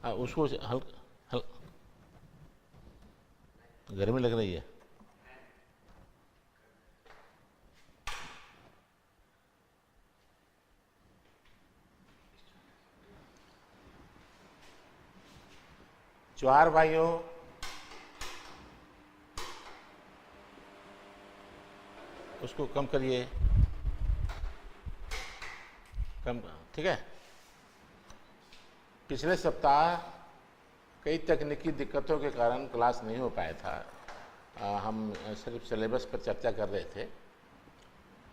उसको हल गर्मी लग रही है। ज्वार भाइयों, उसको कम करिए, कम, ठीक है। पिछले सप्ताह कई तकनीकी दिक्कतों के कारण क्लास नहीं हो पाया था। हम सिर्फ सिलेबस पर चर्चा कर रहे थे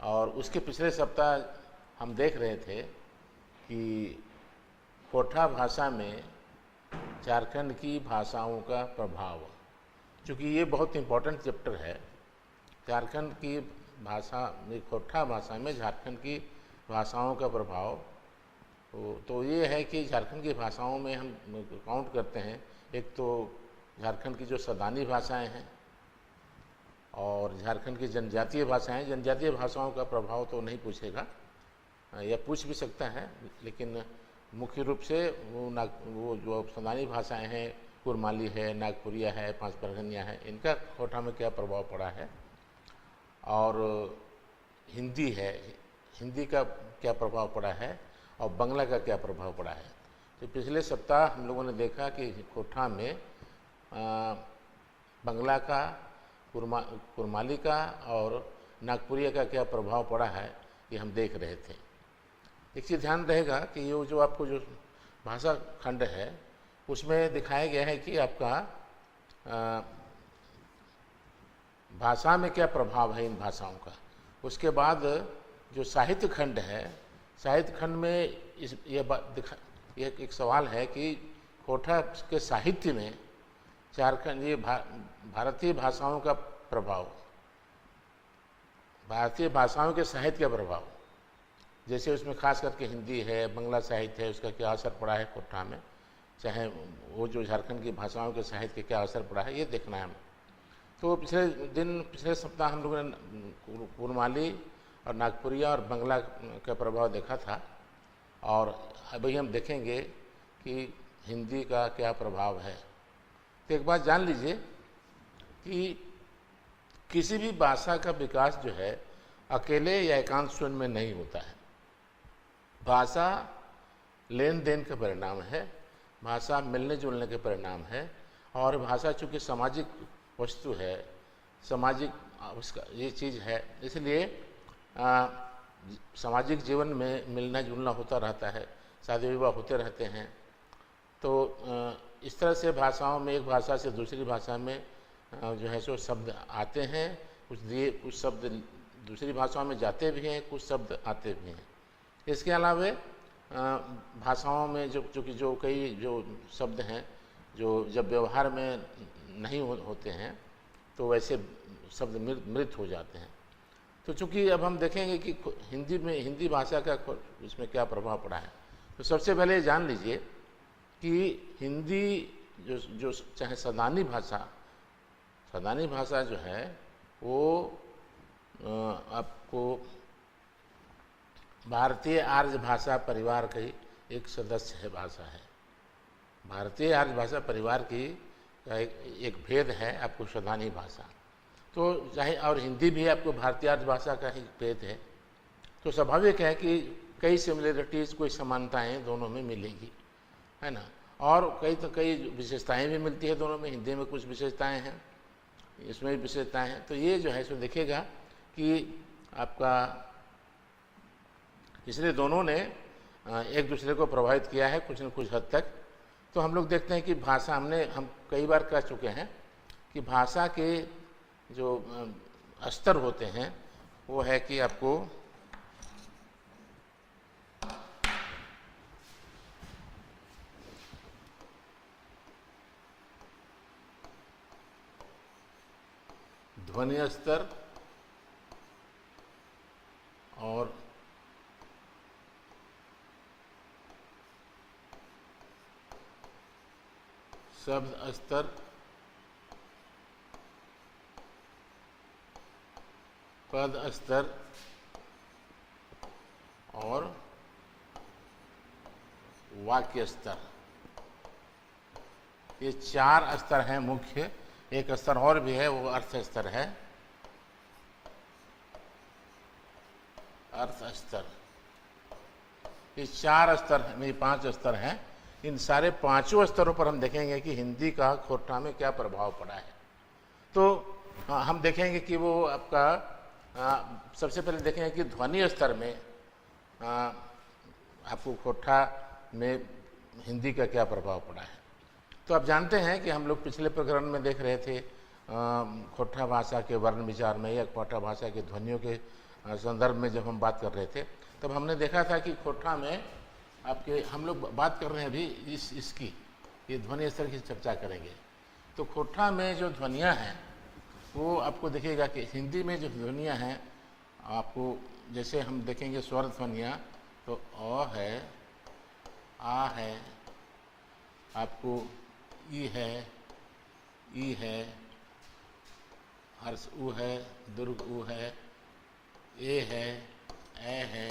और उसके पिछले सप्ताह हम देख रहे थे कि कोठा भाषा में झारखंड की भाषाओं का प्रभाव, चूँकि ये बहुत इम्पोर्टेंट चैप्टर है। झारखंड की भाषा में, कोठा भाषा में झारखंड की भाषाओं का प्रभाव, तो ये है कि झारखंड की भाषाओं में हम काउंट करते हैं, एक तो झारखंड की जो सदानी भाषाएं हैं और झारखंड की जनजातीय भाषाएं। जनजातीय भाषाओं का प्रभाव तो नहीं पूछेगा, या पूछ भी सकता है, लेकिन मुख्य रूप से वो जो सदानी भाषाएं हैं, कुरमाली है, नागपुरिया है, पांच परगनिया है, इनका कोठा में क्या प्रभाव पड़ा है, और हिंदी है, हिंदी का क्या प्रभाव पड़ा है, और बंगला का क्या प्रभाव पड़ा है। तो पिछले सप्ताह हम लोगों ने देखा कि कोठा में बंगला का, कुरमाली का और नागपुरिया का क्या प्रभाव पड़ा है, ये हम देख रहे थे। एक चीज़ ध्यान रहेगा कि ये जो आपको जो भाषा खंड है उसमें दिखाया गया है कि आपका भाषा में क्या प्रभाव है इन भाषाओं का। उसके बाद जो साहित्य खंड है, साहित्य खंड में ये एक सवाल है कि कोठा के साहित्य में झारखंड, ये भारतीय भाषाओं का प्रभाव, भारतीय भाषाओं के साहित्य का प्रभाव, जैसे उसमें खास करके हिंदी है, बंगला साहित्य है, उसका क्या असर पड़ा है कोठा में, चाहे वो जो झारखंड की भाषाओं के साहित्य का क्या असर पड़ा है, ये देखना है हमें। तो पिछले सप्ताह हम लोगों ने कुरमाली और नागपुरिया और बंगला का प्रभाव देखा था, और अभी हम देखेंगे कि हिंदी का क्या प्रभाव है। तो एक बात जान लीजिए कि किसी भी भाषा का विकास जो है अकेले या एकांत शून्य में नहीं होता है। भाषा लेन देन का परिणाम है, भाषा मिलने जुलने के परिणाम है, और भाषा चूँकि सामाजिक वस्तु है, सामाजिक उसका ये चीज़ है, इसलिए सामाजिक जीवन में मिलना जुलना होता रहता है, शादी विवाह होते रहते हैं। तो इस तरह से भाषाओं में, एक भाषा से दूसरी भाषा में जो है सो शब्द आते हैं, कुछ शब्द दूसरी भाषाओं में जाते भी हैं, कुछ शब्द आते भी हैं। इसके अलावे भाषाओं में जो कई जो शब्द हैं जो जब व्यवहार में नहीं होते हैं तो वैसे शब्द मृत हो जाते हैं। तो चूँकि अब हम देखेंगे कि हिंदी भाषा का इसमें क्या प्रभाव पड़ा है, तो सबसे पहले जान लीजिए कि हिंदी जो चाहे सदानी भाषा जो है वो आपको भारतीय आर्य भाषा परिवार की एक सदस्य है, भाषा है। भारतीय आर्य भाषा परिवार की एक भेद है आपको सदानी भाषा। तो चाहे, और हिंदी भी आपको भारतीय आर्य भाषा का ही भेद है। तो स्वाभाविक है कि कई सिमिलरिटीज़, कोई समानताएं दोनों में मिलेगी, है ना, और कई विशेषताएं भी मिलती है दोनों में। हिंदी में कुछ विशेषताएं हैं, इसमें भी विशेषताएं हैं। तो ये जो है सो देखेगा कि आपका इसलिए दोनों ने एक दूसरे को प्रभावित किया है कुछ न कुछ हद तक। तो हम लोग देखते हैं कि भाषा, हम कई बार कह चुके हैं कि भाषा के जो स्तर होते हैं वो है कि आपको ध्वनि स्तर और शब्द स्तर पद स्तर और वाक्य स्तर, ये 4 स्तर हैं मुख्य। एक स्तर और भी है, वो अर्थ स्तर है। अर्थ स्तर, ये 4 स्तर नहीं 5 स्तर हैं। इन सारे 5 स्तरों पर हम देखेंगे कि हिंदी का खोरठा में क्या प्रभाव पड़ा है। तो हम देखेंगे कि वो आपका सबसे पहले देखेंगे कि ध्वनि स्तर में आपको खोरठा में हिंदी का क्या प्रभाव पड़ा है। तो आप जानते हैं कि हम लोग पिछले प्रकरण में देख रहे थे खोरठा भाषा के वर्ण विचार में या खोरठा भाषा के ध्वनियों के संदर्भ में जब हम बात कर रहे थे, तब हमने देखा था कि खोरठा में आपके हम लोग बात कर रहे हैं अभी इसकी ये ध्वनि स्तर की चर्चा करेंगे। तो खोरठा में जो ध्वनियाँ हैं वो आपको देखिएगा कि हिंदी में जो ध्वनियाँ हैं आपको, जैसे हम देखेंगे स्वर ध्वनियाँ, तो अ है, आ है, आपको ई है, हर्ष उ है, दुर्ग उ है, ए है, ए है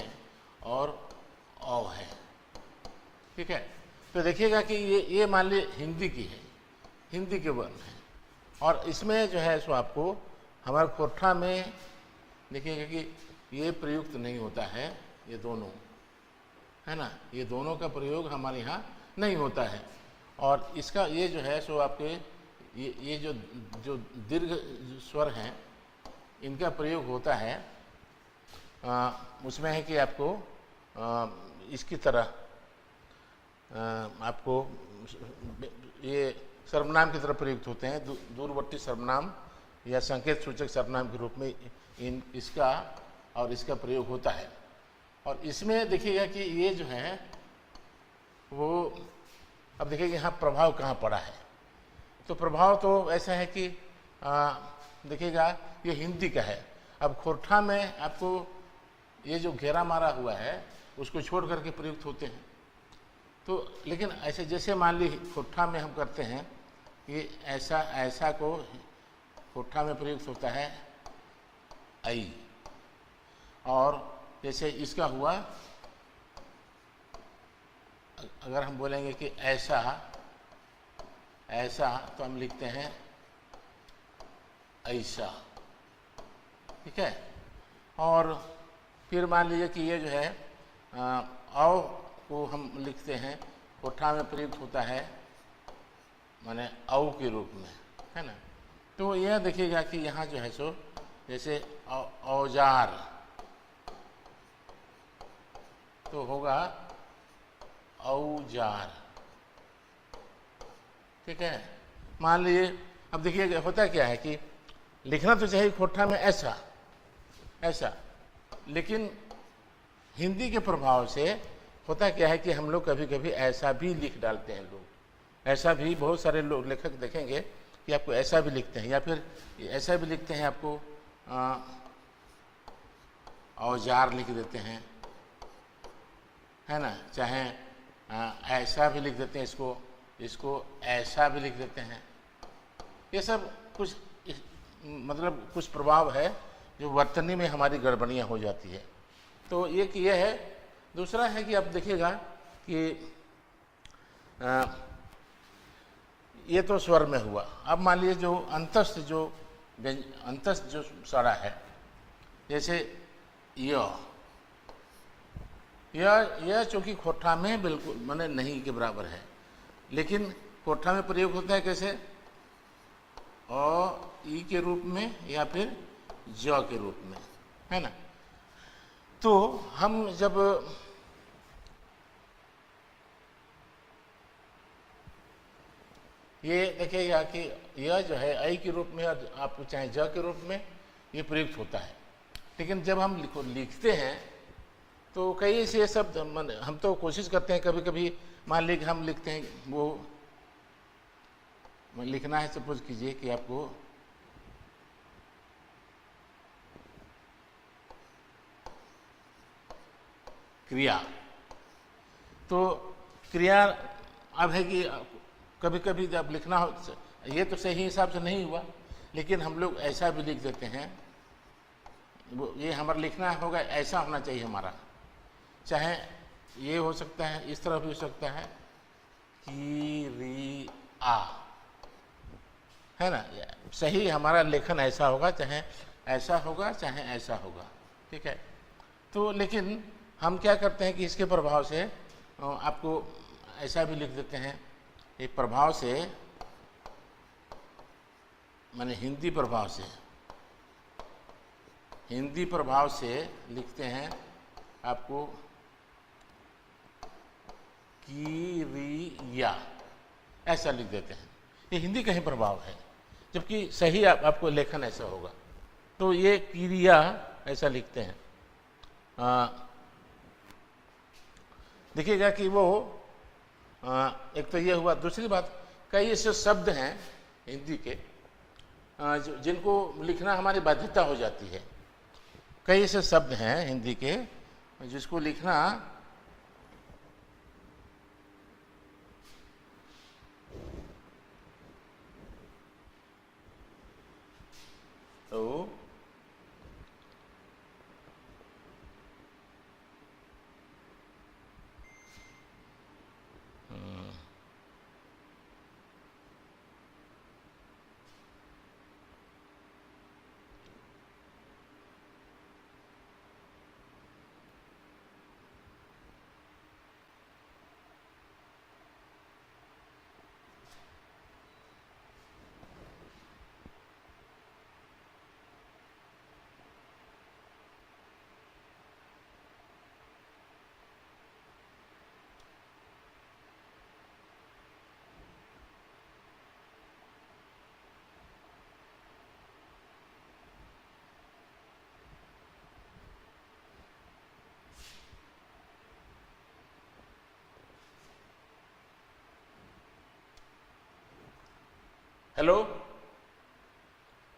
और औ है। ठीक है। तो देखिएगा कि ये मान लीजिए हिंदी की है, हिंदी के वर्ण है, और इसमें जो है सो आपको हमारे खोरठा में देखिएगा कि ये प्रयुक्त नहीं होता है, ये दोनों है ना, ये दोनों का प्रयोग हमारे यहाँ नहीं होता है। और इसका ये जो है सो आपके ये जो दीर्घ स्वर हैं इनका प्रयोग होता है उसमें है कि आपको इसकी तरह आपको ये सर्वनाम की तरह प्रयुक्त होते हैं, दूरवर्ती सर्वनाम या संकेत सूचक सर्वनाम के रूप में इसका और इसका प्रयोग होता है। और इसमें देखिएगा कि ये जो है वो, अब देखिए यहाँ प्रभाव कहाँ पड़ा है। तो प्रभाव तो ऐसा है कि देखिएगा ये हिंदी का है। अब खोरठा में आपको ये जो घेरा मारा हुआ है उसको छोड़ करके प्रयुक्त होते हैं। तो लेकिन ऐसे जैसे मान ली खोरठा में हम करते हैं ये ऐसा को खोरठा में प्रयुक्त होता है आई, और जैसे इसका हुआ अगर हम बोलेंगे कि ऐसा तो हम लिखते हैं ऐसा। ठीक है। और फिर मान लीजिए कि ये जो है औ को हम लिखते हैं खोरठा में प्रयुक्त होता है माने औ के रूप में, है ना। तो यह देखिएगा कि यहाँ जो है सो जैसे औजार तो होगा औजार। ठीक है। मान लीजिए अब देखिए होता क्या है कि लिखना तो चाहिए खोरठा में ऐसा, लेकिन हिंदी के प्रभाव से होता क्या है कि हम लोग कभी कभी ऐसा भी लिख डालते हैं। लोग ऐसा भी, बहुत सारे लोग लेखक देखेंगे कि आपको ऐसा भी लिखते हैं, या फिर ऐसा भी लिखते हैं आपको औजार लिख देते हैं, है ना। चाहे ऐसा भी लिख देते हैं, इसको ऐसा भी लिख देते हैं। ये सब कुछ मतलब कुछ प्रभाव है जो वर्तनी में हमारी गड़बड़ियाँ हो जाती है। तो ये है। दूसरा है कि आप देखिएगा कि ये तो स्वर में हुआ। अब मान लीजिए जो अंतस्थ जो सड़ा है, जैसे यह चूँकि खोरठा में बिल्कुल माने नहीं के बराबर है, लेकिन खोरठा में प्रयोग होता है कैसे, ई के रूप में या फिर ज के रूप में, है ना। तो हम जब ये देखिएगा कि यह जो है आई के रूप में, आपको चाहे ज के रूप में ये प्रयुक्त होता है, लेकिन जब हम लिखते हैं तो कई ऐसे शब्द हम तो कोशिश करते हैं कभी कभी, मान लीजिए हम लिखते हैं वो लिखना है, सपोज कीजिए कि आपको क्रिया, तो क्रिया अब है कि कभी कभी जब लिखना हो, ये तो सही हिसाब से नहीं हुआ, लेकिन हम लोग ऐसा भी लिख देते हैं। वो ये हमारा लिखना होगा, ऐसा होना चाहिए हमारा, चाहे ये हो सकता है, इस तरह भी हो सकता है कि आ, है ना। सही हमारा लेखन ऐसा होगा, चाहे ऐसा होगा चाहे ऐसा होगा, ठीक है। तो लेकिन हम क्या करते हैं कि इसके प्रभाव से आपको ऐसा भी लिख देते हैं, एक प्रभाव से माने हिंदी प्रभाव से लिखते हैं आपको किरिया, ऐसा लिख देते हैं। ये हिंदी का ही प्रभाव है, जबकि सही आपको लेखन ऐसा होगा। तो ये किरिया ऐसा लिखते हैं। देखिएगा कि वो एक तो ये हुआ। दूसरी बात, कई ऐसे शब्द हैं हिंदी के जिनको लिखना हमारी बाध्यता हो जाती है। कई ऐसे शब्द हैं हिंदी के जिसको लिखना तो हेलो,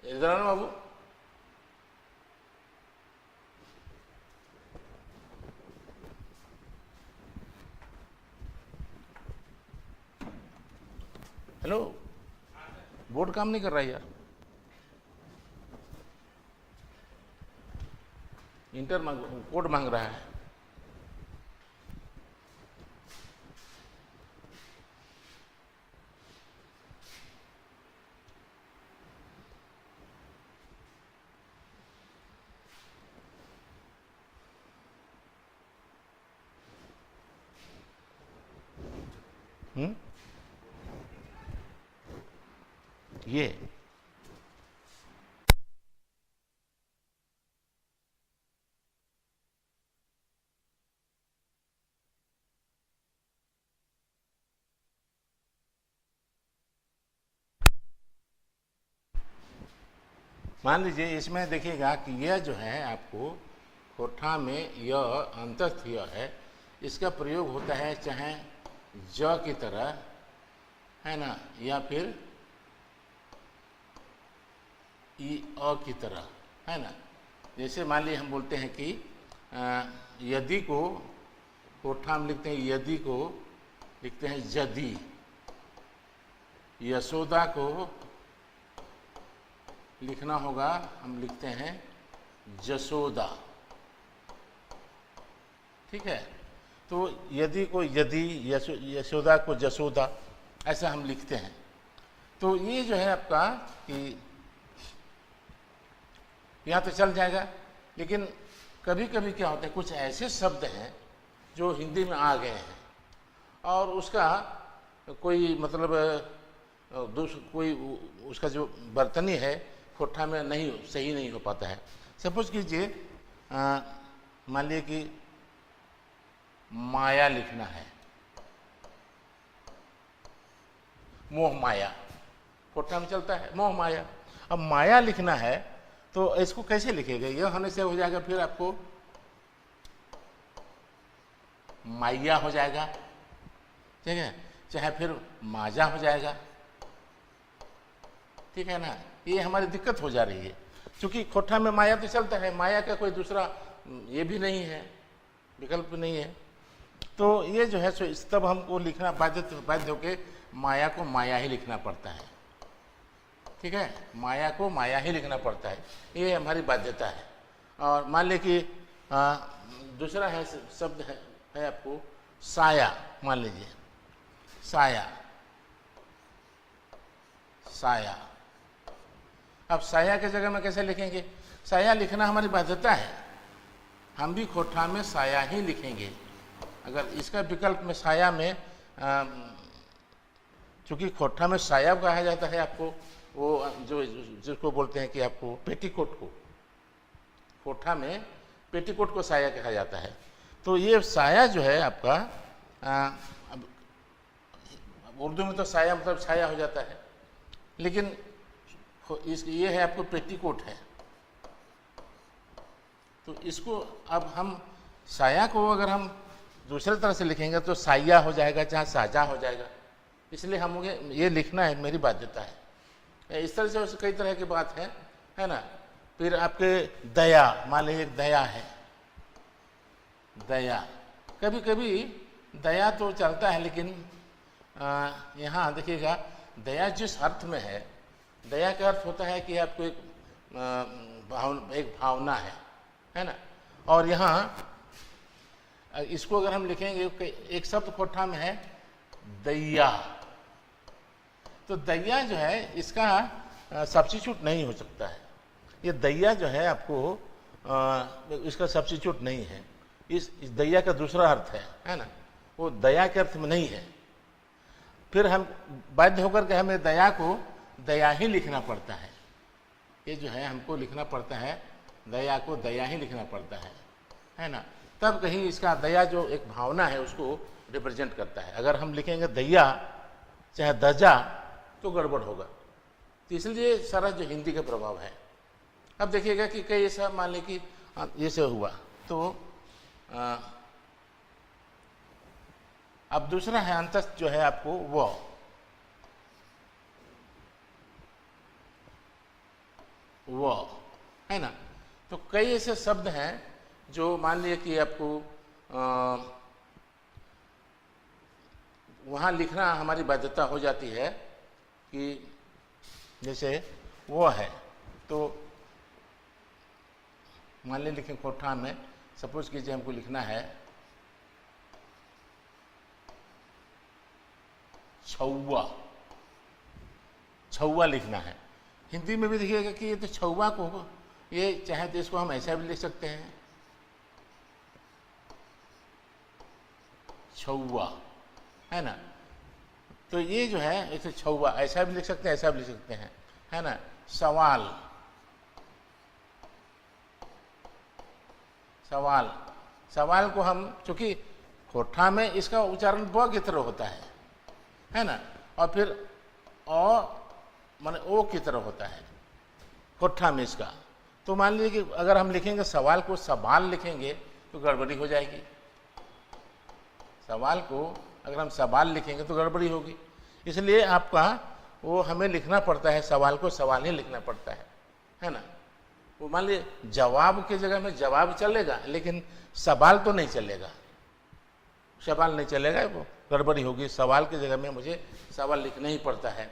इधर आना बाबू। हेलो, बोर्ड काम नहीं कर रहा है यार। इंटर कोड मांग रहा है। ये मान लीजिए, इसमें देखिएगा कि यह जो है आपको कोठा में यह अंतस्थ यह है, इसका प्रयोग होता है चाहे ज की तरह, है ना, या फिर ई अ की तरह, है ना। जैसे मान लीजिए हम बोलते हैं कि यदि को कोठा में लिखते हैं, यदि को लिखते हैं यदि, यशोदा को लिखना होगा, हम लिखते हैं जसोदा, ठीक है। तो यदि को यदि, यशोदा को जसोदा, ऐसा हम लिखते हैं। तो ये जो है आपका कि यहाँ तो चल जाएगा, लेकिन कभी कभी क्या होता है, कुछ ऐसे शब्द हैं जो हिंदी में आ गए हैं और उसका कोई मतलब कोई उसका जो बर्तनी है कोठा में नहीं, सही नहीं हो पाता है। सपोज कीजिए मान लीजिए कि माया लिखना है, मोह माया, कोठा में चलता है मोह माया। अब माया लिखना है तो इसको कैसे लिखेगा? यह होने से हो जाएगा, फिर आपको माइया हो जाएगा, ठीक है, चाहे फिर माजा हो जाएगा, ठीक है ना। ये हमारी दिक्कत हो जा रही है, क्योंकि कोठा में माया तो चलता है, माया का कोई दूसरा ये भी नहीं है, विकल्प नहीं है। तो ये जो है सो तब हमको लिखना बाध्य होके माया को माया ही लिखना पड़ता है, ठीक है, माया को माया ही लिखना पड़ता है, ये हमारी बाध्यता है। और मान ले कि दूसरा है शब्द है आपको साया, मान लीजिए साया, साया। अब साया के जगह में कैसे लिखेंगे? साया लिखना हमारी बाध्यता है, हम भी खोठा में साया ही लिखेंगे। अगर इसका विकल्प में साया में चूँकि खोठा में साया कहा जाता है आपको, वो जो जिसको बोलते हैं कि आपको पेटीकोट को, खोठा में पेटीकोट को साया कहा जाता है। तो ये साया जो है आपका अब उर्दू में तो साया मतलब छाया हो जाता है, लेकिन ये है आपको पेटीकोट है। तो इसको अब हम साया को अगर हम दूसरे तरह से लिखेंगे तो साया हो जाएगा, जहाँ साजा हो जाएगा। इसलिए हम ये लिखना है, मेरी बाध्यता है। इस तरह से कई तरह की बात है ना। फिर आपके दया, मान लीजिए दया है, दया, कभी कभी दया तो चलता है, लेकिन यहाँ देखिएगा दया जिस अर्थ में है, दया का अर्थ होता है कि आपको एक भावना है ना। और यहाँ इसको अगर हम लिखेंगे, एक शब्द खोठा में है दैया, तो दैया जो है इसका सब्स्टिट्यूट नहीं हो सकता है। ये दैया जो है आपको इसका सब्स्टिट्यूट नहीं है। इस दैया का दूसरा अर्थ है ना, वो दया के अर्थ में नहीं है। फिर हम बाध्य होकर के हमें दया को दया ही लिखना पड़ता है। ये जो है हमको लिखना पड़ता है, दया को दया ही लिखना पड़ता है ना। तब कहीं इसका दया जो एक भावना है उसको रिप्रेजेंट करता है। अगर हम लिखेंगे दैया चाहे दजा तो गड़बड़ होगा। तो इसलिए सारा जो हिंदी का प्रभाव है। अब देखिएगा कि कई ऐसा मान लें कि ये से हुआ, तो अब दूसरा है अंतस्थ जो है आपको वो है ना। तो कई ऐसे शब्द हैं जो मान लिए कि आपको वहाँ लिखना हमारी बाध्यता हो जाती है कि जैसे वो है, तो मान लीजिए लिखें खोठा में, सपोज कीजिए हमको लिखना है छौवा, छौवा लिखना है। हिंदी में भी देखिएगा कि ये तो छौवा को, ये चाहे तो इसको हम ऐसा भी लिख सकते हैं छौवा, है ना। तो ये जो है ऐसे छौवा ऐसा भी लिख सकते हैं, ऐसा भी लिख सकते हैं, है ना। सवाल, सवाल, सवाल को हम चूंकि खोठा में इसका उच्चारण ब की तरह होता है ना, और फिर माने ओ की तरह होता है खोठा में इसका। तो मान लीजिए कि अगर हम लिखेंगे सवाल को सवाल लिखेंगे तो गड़बड़ी हो जाएगी। सवाल को अगर हम सवाल लिखेंगे तो गड़बड़ी होगी। इसलिए आपका वो हमें लिखना पड़ता है, सवाल को सवाल ही लिखना पड़ता है ना। वो मान लीजिए जवाब की जगह में जवाब चलेगा, लेकिन सवाल तो नहीं चलेगा, सवाल नहीं चलेगा, वो गड़बड़ी होगी। सवाल की जगह में मुझे सवाल लिखना ही पड़ता है।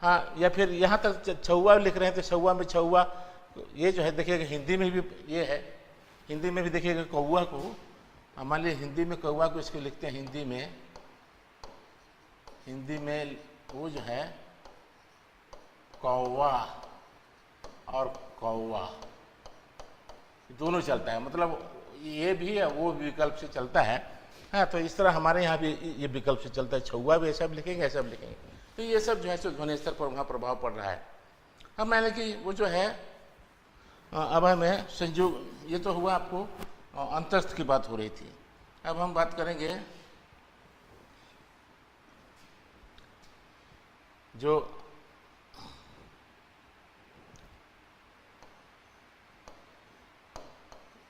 हाँ, या फिर यहाँ तक छौवा लिख रहे हैं तो छौवा में छौवा, ये जो है देखिएगा हिंदी में भी ये है। हिंदी में भी देखिएगा कौवा को, मान लीजिए हिंदी में कौवा को इसको लिखते हैं हिंदी में वो जो है कौवा और कौवा दोनों चलता है, मतलब ये भी है वो विकल्प से चलता है। हाँ, तो इस तरह हमारे यहाँ भी ये विकल्प से चलता है। छौवा भी ऐसा भी लिखेंगे, ऐसा भी लिखेंगे। तो ये सब जो है सो ध्वनि स्तर पर वहाँ प्रभाव पड़ रहा है। अब मैंने कि वो जो है अब हमें संयोग, ये तो हुआ आपको अंतस्थ की बात हो रही थी। अब हम बात करेंगे जो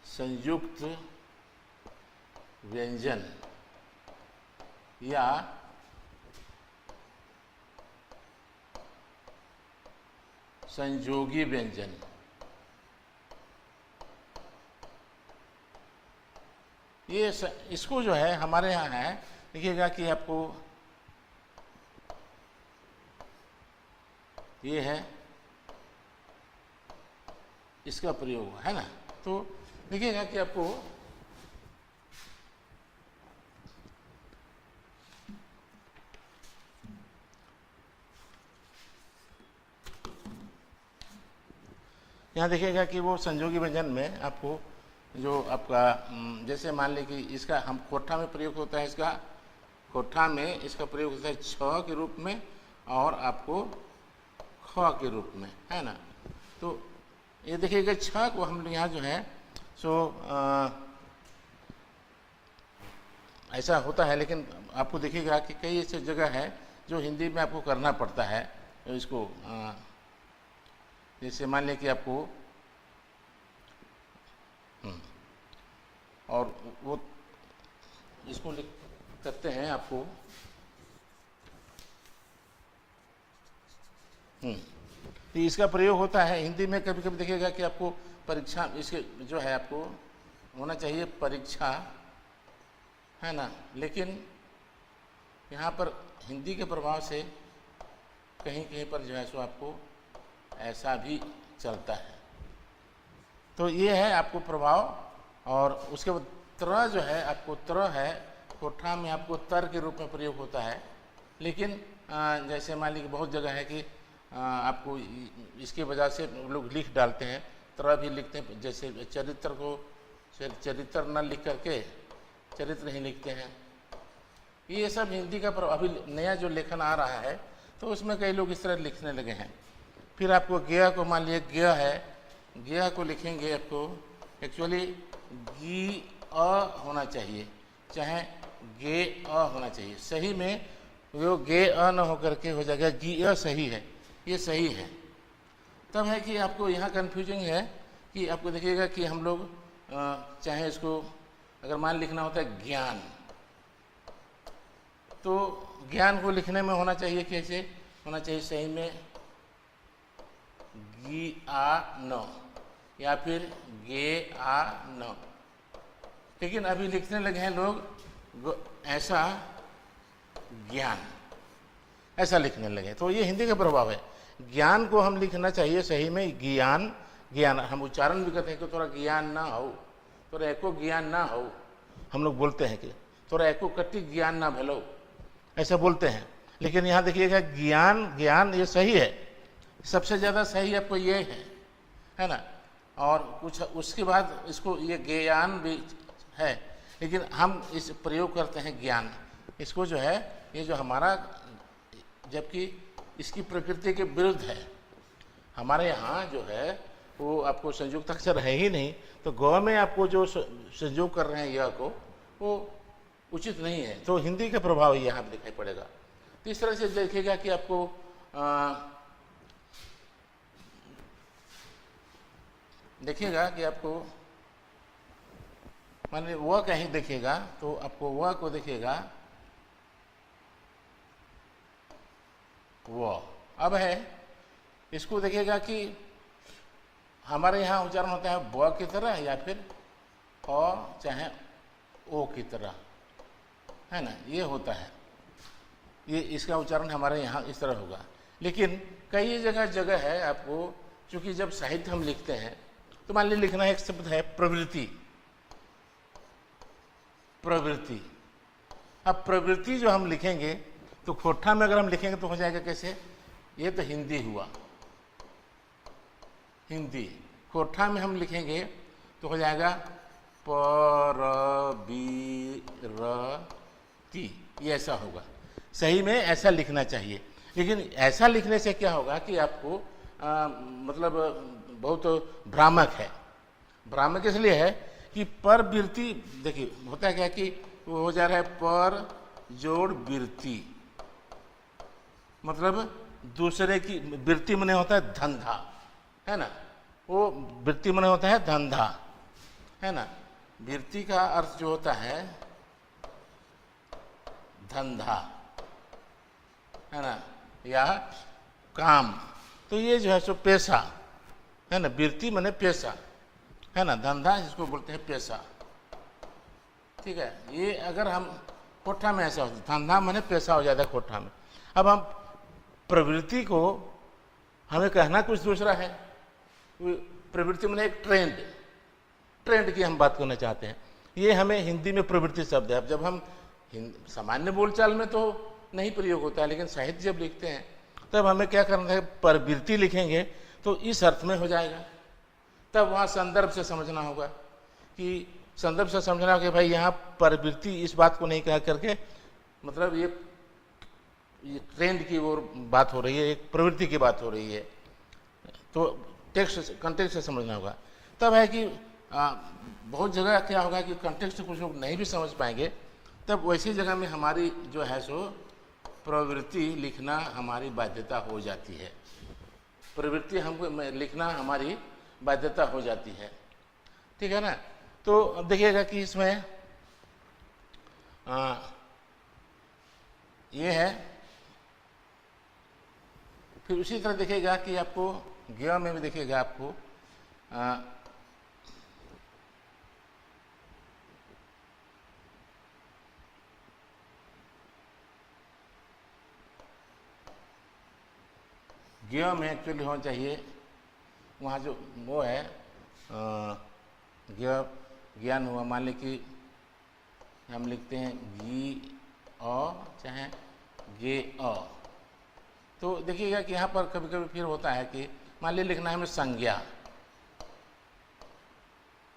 संयुक्त व्यंजन या संयोगी व्यंजन, ये इसको जो है हमारे यहाँ है, देखिएगा कि आपको ये है इसका प्रयोग है ना। तो देखिएगा कि आपको यहाँ देखिएगा कि वो संयोगी व्यंजन में आपको जो आपका जैसे मान लीजिए कि इसका हम कोठा में प्रयोग होता है, इसका कोठा में इसका प्रयोग होता है छ के रूप में और आपको ख के रूप में, है ना। तो ये देखिएगा छ को हम यहाँ जो है सो ऐसा होता है, लेकिन आपको देखिएगा कि कई ऐसी जगह है जो हिंदी में आपको करना पड़ता है इसको। जैसे मान लें कि आपको और वो इसको लिख करते हैं आपको तो इसका प्रयोग होता है हिंदी में। कभी कभी देखिएगा कि आपको परीक्षा इसके जो है आपको होना चाहिए परीक्षा, है ना, लेकिन यहाँ पर हिंदी के प्रभाव से कहीं कहीं पर जो है सो आपको ऐसा भी चलता है। तो ये है आपको प्रभाव। और उसके बाद त्र जो है आपको त्र है कोठा में आपको तर के रूप में प्रयोग होता है, लेकिन जैसे मान लीजिए बहुत जगह है कि आपको इसके वजह से लोग लिख डालते हैं, त्र भी लिखते हैं। जैसे चरित्र को चरित्र न लिख करके चरित्र ही लिखते हैं। ये सब हिंदी का अभी नया जो लेखन आ रहा है तो उसमें कई लोग इस तरह लिखने लगे हैं। फिर आपको ज्ञ को मान लीजिए ज्ञ है, ज्ञ को लिखेंगे आपको एक्चुअली गी अ होना चाहिए, चाहे गे अ होना चाहिए। सही में वो गे अ न होकर के हो जाएगा गी अ सही है, ये सही है। तब है कि आपको यहाँ कन्फ्यूजिंग है कि आपको देखिएगा कि हम लोग चाहे इसको अगर मान लिखना होता है ज्ञान, तो ज्ञान को लिखने में होना चाहिए कैसे होना चाहिए, सही में गी आ न या फिर गे आ न। लेकिन अभी लिखने लगे हैं लोग ऐसा ज्ञान, ऐसा लिखने लगे। तो ये हिंदी का प्रभाव है। ज्ञान को हम लिखना चाहिए सही में ज्ञान, ज्ञान हम उच्चारण भी करते हैं कि थोड़ा ज्ञान ना हो, थोड़ा एको ज्ञान ना हो। हम लोग बोलते हैं कि थोड़ा एको कट्टी ज्ञान ना भलो, ऐसा बोलते हैं। लेकिन यहाँ देखिएगा ज्ञान, ज्ञान ये सही है, सबसे ज़्यादा सही आपको ये है ना। और कुछ उसके बाद इसको ये ज्ञान भी है, लेकिन हम इस प्रयोग करते हैं ज्ञान, इसको जो है ये जो हमारा, जबकि इसकी प्रकृति के विरुद्ध है। हमारे यहाँ जो है वो आपको संयुक्त अक्षर है ही नहीं, तो गौ में आपको जो संयोग कर रहे हैं यह को, वो उचित नहीं है। तो हिंदी का प्रभाव यहाँ पर दिखाई पड़ेगा। तो इस तरह से देखिएगा कि आपको देखिएगा कि आपको मान लीजिए वह कहीं देखिएगा तो आपको वह को देखिएगा वह अब है, इसको देखिएगा कि हमारे यहाँ उच्चारण होता है ब की तरह या फिर अ चाहे ओ की तरह, है ना, ये होता है। ये इसका उच्चारण हमारे यहाँ इस तरह होगा। लेकिन कई जगह है आपको, चूँकि जब साहित्य हम लिखते हैं तो मान लीजिए लिखना एक शब्द है प्रवृत्ति, प्रवृत्ति। अब प्रवृत्ति जो हम लिखेंगे तो कोठा में अगर हम लिखेंगे तो हो जाएगा कैसे, ये तो हिंदी हुआ, हिंदी। कोठा में हम लिखेंगे तो हो जाएगा परबीरती, ये ऐसा होगा। सही में ऐसा लिखना चाहिए। लेकिन ऐसा लिखने से क्या होगा कि आपको मतलब बहुत भ्रामक है। भ्रामक इसलिए है कि पर वृत्ति, देखिए होता है क्या कि वो हो जा रहा है पर जोड़ वृत्ति, मतलब दूसरे की वृत्ति मने होता है धंधा, है ना, वो वृत्ति मने होता है धंधा, है ना। वृत्ति का अर्थ जो होता है धंधा, है ना, या काम। तो ये जो है सो पेशा, है ना, वृत्ति मने पेशा, है ना, धंधा जिसको बोलते हैं पेशा, ठीक है। ये अगर हम कोठा में ऐसा होता है, धंधा मने पेशा हो जाता है कोठा में। अब हम प्रवृत्ति को हमें कहना कुछ दूसरा है। प्रवृत्ति मने एक ट्रेंड, ट्रेंड की हम बात करना चाहते हैं। ये हमें हिंदी में प्रवृत्ति शब्द है। अब जब हम सामान्य बोलचाल में तो नहीं प्रयोग होता है, लेकिन साहित्य जब लिखते हैं तब हमें क्या करना है, प्रवृत्ति लिखेंगे तो इस अर्थ में हो जाएगा, तब वहाँ संदर्भ से समझना होगा कि संदर्भ से समझना होगा कि भाई यहाँ प्रवृत्ति इस बात को नहीं कह करके, मतलब ये ट्रेंड की ओर बात हो रही है, एक प्रवृत्ति की बात हो रही है, तो टेक्स्ट कंटेक्स्ट से समझना होगा। तब है कि बहुत जगह क्या होगा कि कंटेक्स्ट कुछ लोग नहीं भी समझ पाएंगे, तब वैसी जगह में हमारी जो है सो प्रवृत्ति लिखना हमारी बाध्यता हो जाती है, प्रवृत्ति हमको लिखना हमारी बाध्यता हो जाती है, ठीक है ना। तो अब देखिएगा कि इसमें ये है, फिर उसी तरह देखिएगा कि आपको ज्ञ में भी देखिएगा आपको ज्ञ में एक्चुअली होना चाहिए वहाँ जो वो है ज्ञान हुआ, मान ली कि हम लिखते हैं गी अ चाहे गे अ, तो देखिएगा कि यहाँ पर कभी कभी फिर होता है कि मान ली लिखना है हमें संज्ञा,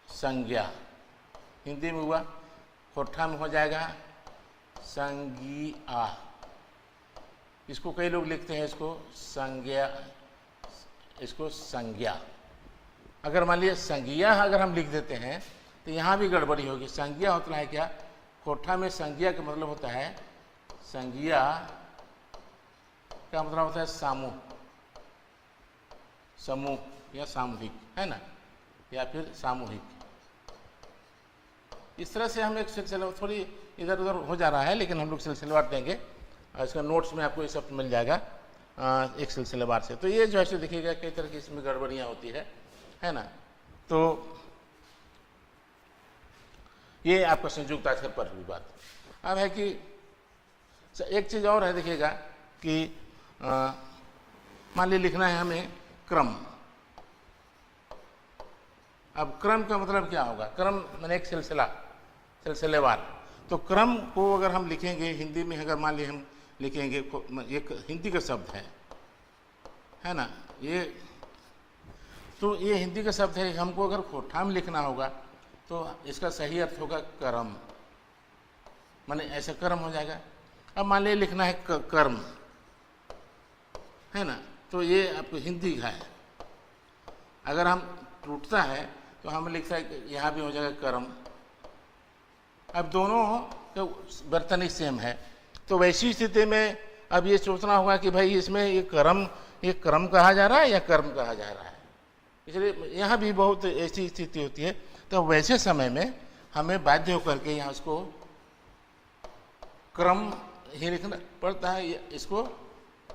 संज्ञा हिंदी में हुआ, कोठा में हो जाएगा संज्ञा, इसको कई लोग लिखते हैं इसको संज्ञा, इसको संज्ञा। अगर मान लीजिए संज्ञा अगर हम लिख देते हैं तो यहाँ भी गड़बड़ी होगी। संज्ञा होता है क्या, कोठा में संज्ञा का मतलब होता है, संज्ञा का मतलब होता है समूह, समूह या सामूहिक, है ना, या फिर सामूहिक। इस तरह से हम एक सिलसिला, थोड़ी इधर उधर हो जा रहा है लेकिन हम लोग सिलसिलेवार देंगे, इसका नोट्स में आपको ये सब मिल जाएगा एक सिलसिलेवार से। तो ये जो है देखिएगा कई तरह की इसमें गड़बड़ियाँ होती है ना। तो ये आपका संयुक्त अक्षर पर हुई बात। अब है कि एक चीज़ और है, देखिएगा कि मान ली लिखना है हमें क्रम। अब क्रम का मतलब क्या होगा, क्रम मैंने एक सिलसिला, सिलसिलेवार। तो क्रम को अगर हम लिखेंगे हिंदी में, अगर मान ली हम लिखेंगे, एक हिंदी का शब्द है ना, ये तो ये हिंदी का शब्द है, हमको अगर कोठा में लिखना होगा तो इसका सही अर्थ होगा कर्म, माने ऐसा कर्म हो जाएगा। अब मान लीजिए लिखना है कर्म, है ना, तो ये आपको हिंदी का है। अगर हम टूटता है तो हम लिखता है यहाँ भी हो जाएगा कर्म। अब दोनों का बर्तन ही सेम है, तो वैसी स्थिति में अब ये सोचना होगा कि भाई इसमें ये कर्म कहा जा रहा है या कर्म कहा जा रहा है। इसलिए यहाँ भी बहुत ऐसी स्थिति होती है, तो वैसे समय में हमें बाध्य होकर के यहाँ उसको क्रम ही लिखना पड़ता है, इसको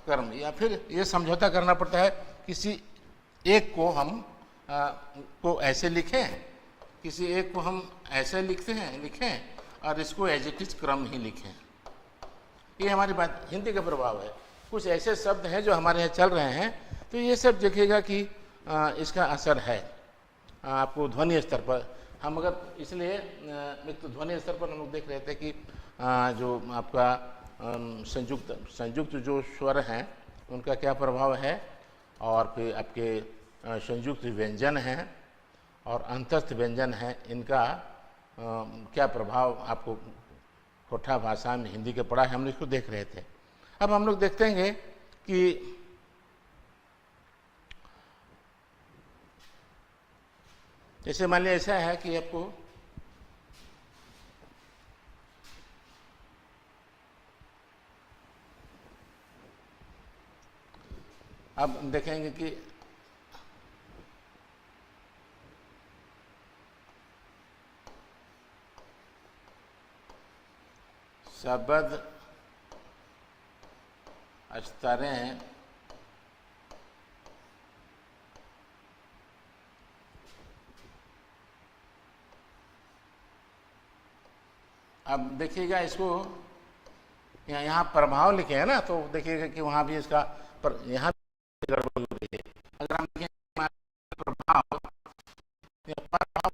कर्म, या फिर ये समझौता करना पड़ता है किसी एक को हम को ऐसे लिखें, किसी एक को हम ऐसे लिखें और इसको एज इट इज क्रम ही लिखें। ये हमारी बात हिंदी का प्रभाव है। कुछ ऐसे शब्द हैं जो हमारे यहाँ चल रहे हैं, तो ये सब देखिएगा कि इसका असर है आपको ध्वनि स्तर पर। हम अगर इसलिए एक तो ध्वनि स्तर पर हम लोग देख रहे थे कि जो आपका संयुक्त जो स्वर हैं उनका क्या प्रभाव है, और फिर आपके संयुक्त व्यंजन हैं और अंतस्थ व्यंजन हैं, इनका क्या प्रभाव आपको कोठा भाषा में हिंदी के पढ़ा है, हम इसको देख रहे थे। अब हम लोग देखते हैं कि जैसे मान लिया ऐसा है कि आपको अब देखेंगे कि शब्द स्तरें अब देखिएगा इसको यहाँ प्रभाव लिखे हैं ना, तो देखिएगा कि वहाँ भी इसका यहाँ गड़बड़ हो रही है। अगर हम लिखें प्रभाव या प्रभाव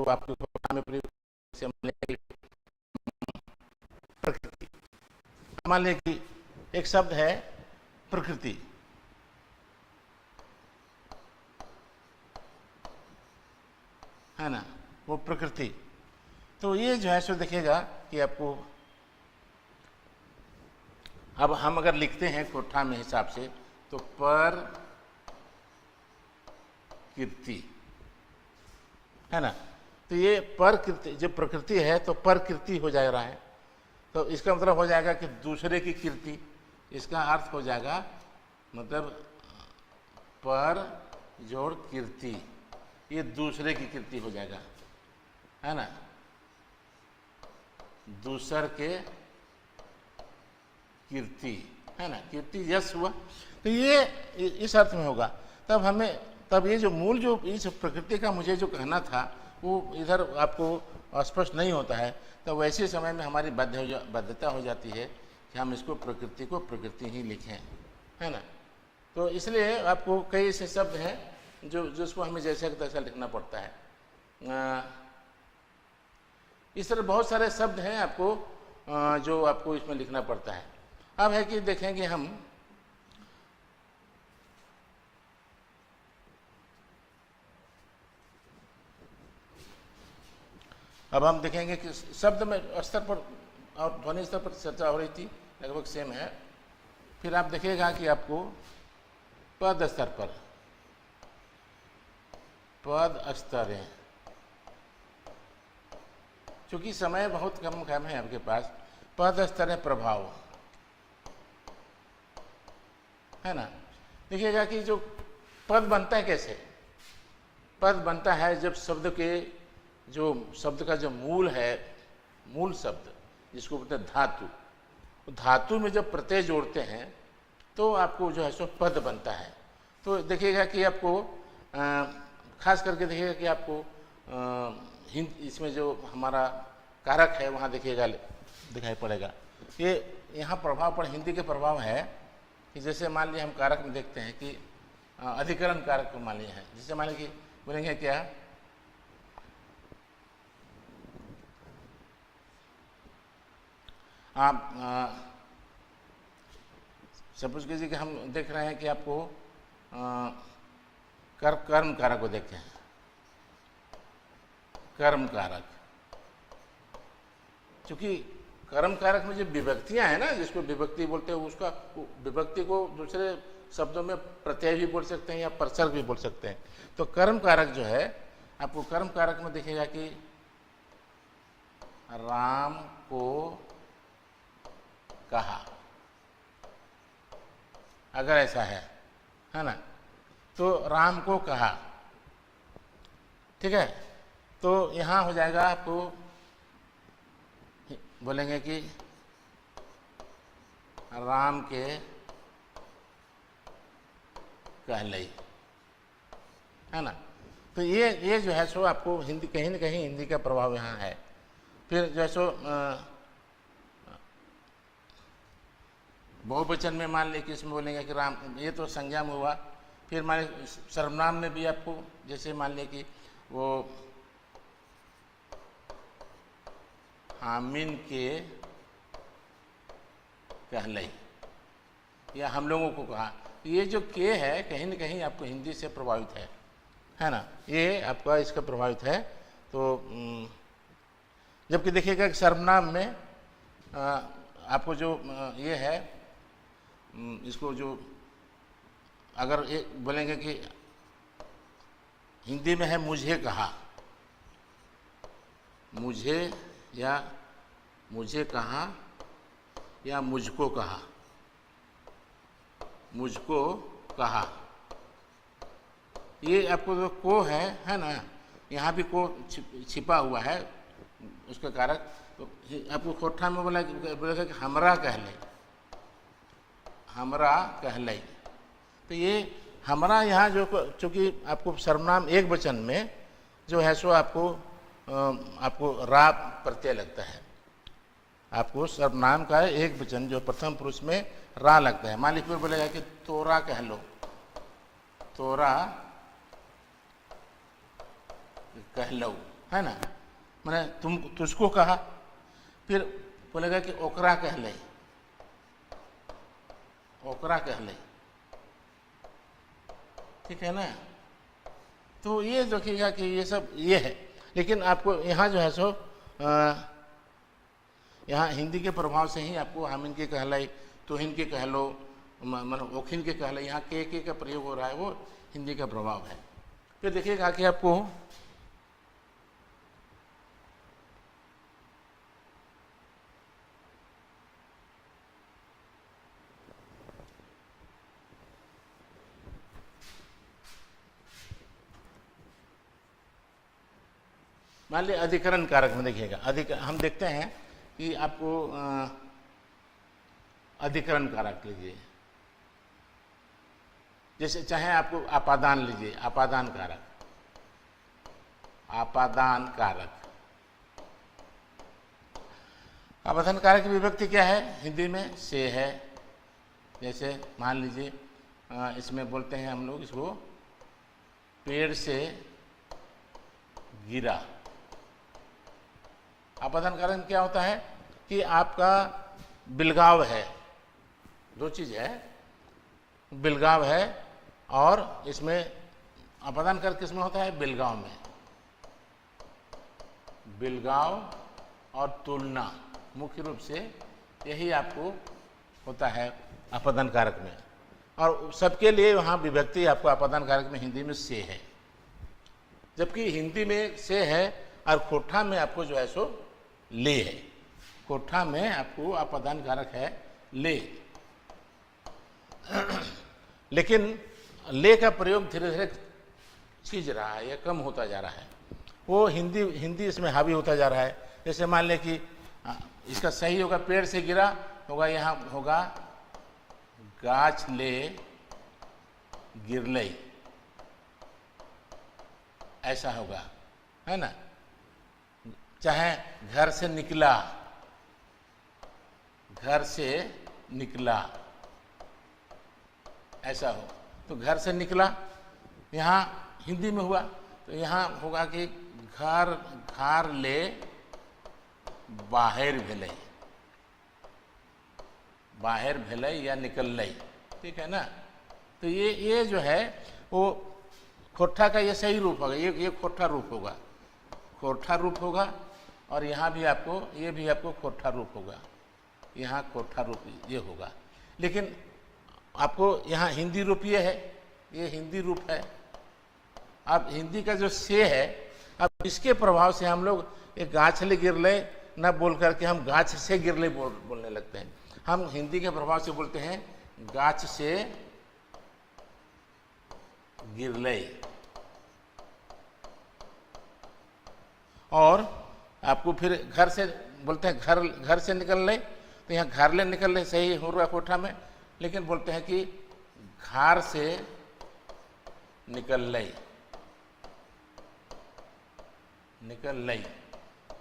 आपके में प्रयोग से प्रकृति, मान लीजिए कि एक शब्द है प्रकृति, है ना, वो प्रकृति। तो ये जो है सो देखिएगा कि आपको, अब हम अगर लिखते हैं कोठा में हिसाब से तो पर कीर्ति, है ना, तो ये पर कीर्ति जब प्रकृति है तो पर कीर्ति हो जा रहा है, तो इसका मतलब हो जाएगा कि दूसरे की कीर्ति। इसका अर्थ हो जाएगा मतलब पर जोड़ कीर्ति, ये दूसरे की कीर्ति हो जाएगा, है ना, दूसर के कीर्ति, है ना, कीर्ति यश हुआ, तो ये इस अर्थ में होगा। तब ये जो मूल जो इस प्रकृति का मुझे जो कहना था वो इधर आपको स्पष्ट नहीं होता है, तो वैसे समय में हमारी बाध्यता हो जाती है कि हम इसको प्रकृति को प्रकृति ही लिखें, है ना। तो इसलिए आपको कई ऐसे शब्द हैं जिसको हमें जैसा तैसा लिखना पड़ता है। इस तरह बहुत सारे शब्द हैं आपको जो आपको इसमें लिखना पड़ता है। अब है कि देखेंगे हम देखेंगे कि शब्द में स्तर पर और ध्वनि स्तर पर चर्चा हो रही थी, लगभग सेम है। फिर आप देखिएगा कि आपको पद स्तर पर, पद स्तर है, चूंकि समय बहुत कम है आपके पास, पद स्तर है प्रभाव, है ना। देखिएगा कि जो पद बनता है कैसे, पद बनता है जब शब्द का जो मूल है, मूल शब्द जिसको बोलते हैं धातु, धातु में जब प्रत्यय जोड़ते हैं तो आपको जो है सो पद बनता है। तो देखिएगा कि आपको खास करके देखिएगा कि आपको इसमें जो हमारा कारक है वहाँ देखिएगा दिखाई पड़ेगा। ये यहाँ प्रभाव पर हिंदी के प्रभाव है कि जैसे मान लीजिए हम कारक में देखते हैं कि अधिकरण कारक को मान लीजिए है, जैसे मान लीजिए बोलेंगे क्या, आप सपोज कीजिए कि हम देख रहे हैं कि आपको कर्म कारक को देखते हैं, कर्म कारक, क्योंकि कर्म कारक में जो विभक्तियां हैं ना, जिसको विभक्ति बोलते हैं, उसका विभक्ति को दूसरे शब्दों में प्रत्यय भी बोल सकते हैं या प्रसर्ग भी बोल सकते हैं। तो कर्म कारक जो है आपको कर्म कारक में दिखेगा कि राम को कहा, अगर ऐसा है ना, तो राम को कहा, ठीक है। तो यहां हो जाएगा, आपको बोलेंगे कि राम के कहलई, है ना। तो ये जो है सो आपको हिंदी कहीं न कहीं हिंदी का प्रभाव यहाँ है। फिर जो है सो बहुवचन में मान लीजिए कि इसमें बोलेंगे कि राम, ये तो संज्ञा में हुआ। फिर मान लीजिए सर्वनाम में भी आपको जैसे मान लीजिए कि वो हामिन के कहलई या हम लोगों को कहा, ये जो के है कहीं न कहीं आपको हिंदी से प्रभावित है ना, ये आपका इसका प्रभावित है। तो जबकि देखिएगा कि सर्वनाम में आपको जो ये है, इसको जो अगर एक बोलेंगे कि हिंदी में है मुझे कहा, मुझे या मुझे कहा या मुझको कहा, मुझको कहा, ये आपको जो को है ना, यहाँ भी को छिपा हुआ है उसका कारक। तो आपको कोठा में बोलेगा कि हमरा कहले, हमरा कहले। तो ये हमरा यहाँ जो चूँकि आपको सर्वनाम एक वचन में जो है सो आपको रा प्रत्यय लगता है, आपको सर्वनाम का एक वचन जो प्रथम पुरुष में रा लगता है। मान लीजिए बोलेगा कि तोरा कह लो, तोरा कह लो, है ना, मैंने तुझको कहा, फिर बोलेगा कि ओकरा कह ले, ओकरा कह ले, ठीक है ना। तो ये देखिएगा कि ये सब ये है, लेकिन आपको यहाँ जो है सो यहाँ हिंदी के प्रभाव से ही आपको हम इनके कहलाई, तो इनके कह लो, मतलब ओखिन के कह लो, यहाँ के का प्रयोग हो रहा है, वो हिंदी का प्रभाव है। फिर देखिएगा कि आपको मान लीजिए अधिकरण कारक में देखिएगा, हम देखते हैं कि आपको अधिकरण कारक लीजिए, जैसे चाहे आपको आपादान लीजिए, आपादान कारक, आपादान कारक, आपादान कारक की विभक्ति क्या है हिंदी में? से है। जैसे मान लीजिए इसमें बोलते हैं हम लोग इसको पेड़ से गिरा। आपादान कारक क्या होता है कि आपका बिलगाव है, दो चीज़ है, बिलगाव है और इसमें आपादान कारक किसमें होता है? बिलगाव में। बिलगाव और तुलना मुख्य रूप से यही आपको होता है आपादान कारक में, और सबके लिए वहाँ विभक्ति आपको आपादान कारक में हिंदी में से है, जबकि हिंदी में से है और कोठा में आपको जो है सो ले है। कोठा में आपको आपादान कारक है ले, लेकिन ले का प्रयोग धीरे धीरे चीज रहा है या कम होता जा रहा है, वो हिंदी इसमें हावी होता जा रहा है। जैसे मान लें कि इसका सही होगा पेड़ से गिरा, होगा यहाँ होगा गाछ ले गिरलई, ऐसा होगा, है ना। चाहे घर से निकला, घर से निकला, ऐसा हो, तो घर से निकला यहाँ हिंदी में हुआ, तो यहाँ होगा कि घर घर ले बाहर भेलै, बाहर भेलै या निकललै, ठीक है ना। तो ये जो है वो खोठा का ये सही रूप होगा, ये खोठा रूप होगा, खोठा रूप होगा, और यहाँ भी आपको ये भी आपको खोठा रूप होगा, यहाँ खोठा रूप ये होगा। लेकिन आपको यहाँ हिंदी रूप ये है, ये हिंदी रूप है। अब हिंदी का जो से है, अब इसके प्रभाव से हम लोग ये गाछ ले गिरले न बोल करके हम गाछ से गिरले बोलने लगते हैं। हम हिंदी के प्रभाव से बोलते हैं गाछ से गिरले, और आपको फिर घर से बोलते हैं घर से निकल ले, तो यहाँ घर ले निकल ले सही हो रहा कोठा में, लेकिन बोलते हैं कि घर से निकल ले, निकल ले।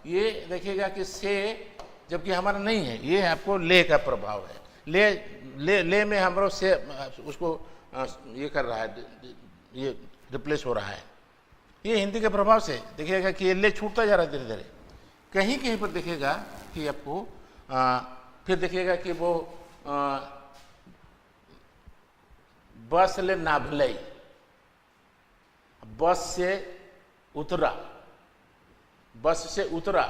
ये देखिएगा कि से जबकि हमारा नहीं है, ये आपको ले का प्रभाव है। ले में हम लोग से उसको ये कर रहा है, ये रिप्लेस हो रहा है। ये हिंदी के प्रभाव से देखिएगा कि ये ले छूटता जा रहा है धीरे धीरे। कहीं कहीं पर देखिएगा कि आपको फिर देखिएगा कि वो बस ले ना भले, बस से उतरा, बस से उतरा,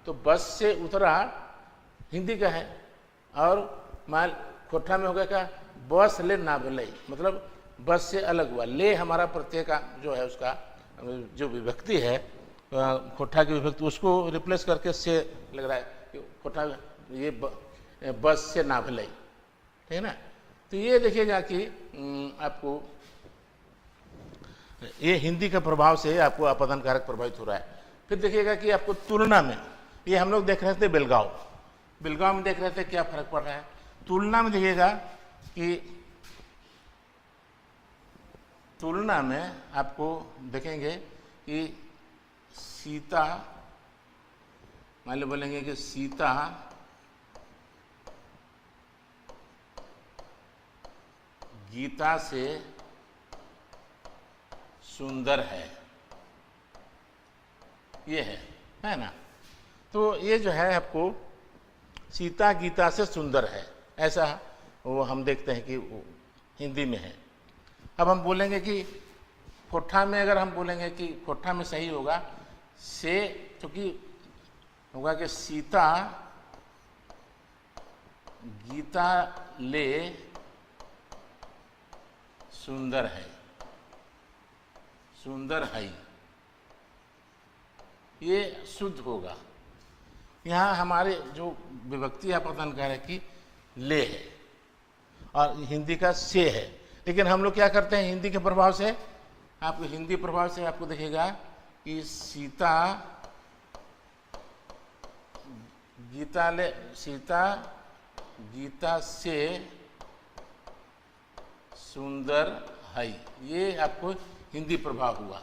तो बस से उतरा हिंदी का है, और मान कोठा में हो गया क्या? बस ले ना भले, मतलब बस से अलग हुआ। ले हमारा प्रत्यय का जो है उसका जो विभक्ति है, कोठा की विभक्ति, उसको रिप्लेस करके से लग रहा है कि कोठा ये बस से ना भले, ठीक है ना। तो ये देखिएगा कि आपको ये हिंदी के प्रभाव से आपको आपादान कारक प्रभावित हो रहा है। फिर देखिएगा कि आपको तुलना में, ये हम लोग देख रहे थे बेलगांव, बेलगांव में देख रहे थे क्या फर्क पड़ रहा है। तुलना में देखिएगा कि तुलना में आपको देखेंगे कि सीता, मान लो बोलेंगे कि सीता गीता से सुंदर है, ये है ना। तो ये जो है आपको सीता गीता से सुंदर है, ऐसा वो हम देखते हैं कि हिंदी में है। अब हम बोलेंगे कि फोठा में, अगर हम बोलेंगे कि फोठा में सही होगा से, क्योंकि होगा कि सीता गीता ले सुंदर है, सुंदर है, ये शुद्ध होगा। यहाँ हमारे जो विभक्ति आप पता कर रहे कि ले है और हिंदी का से है, लेकिन हम लोग क्या करते हैं हिंदी के प्रभाव से, आपको हिंदी प्रभाव से आपको दिखेगा कि सीता गीता ले, सीता गीता से सुंदर है, ये आपको हिंदी प्रभाव हुआ,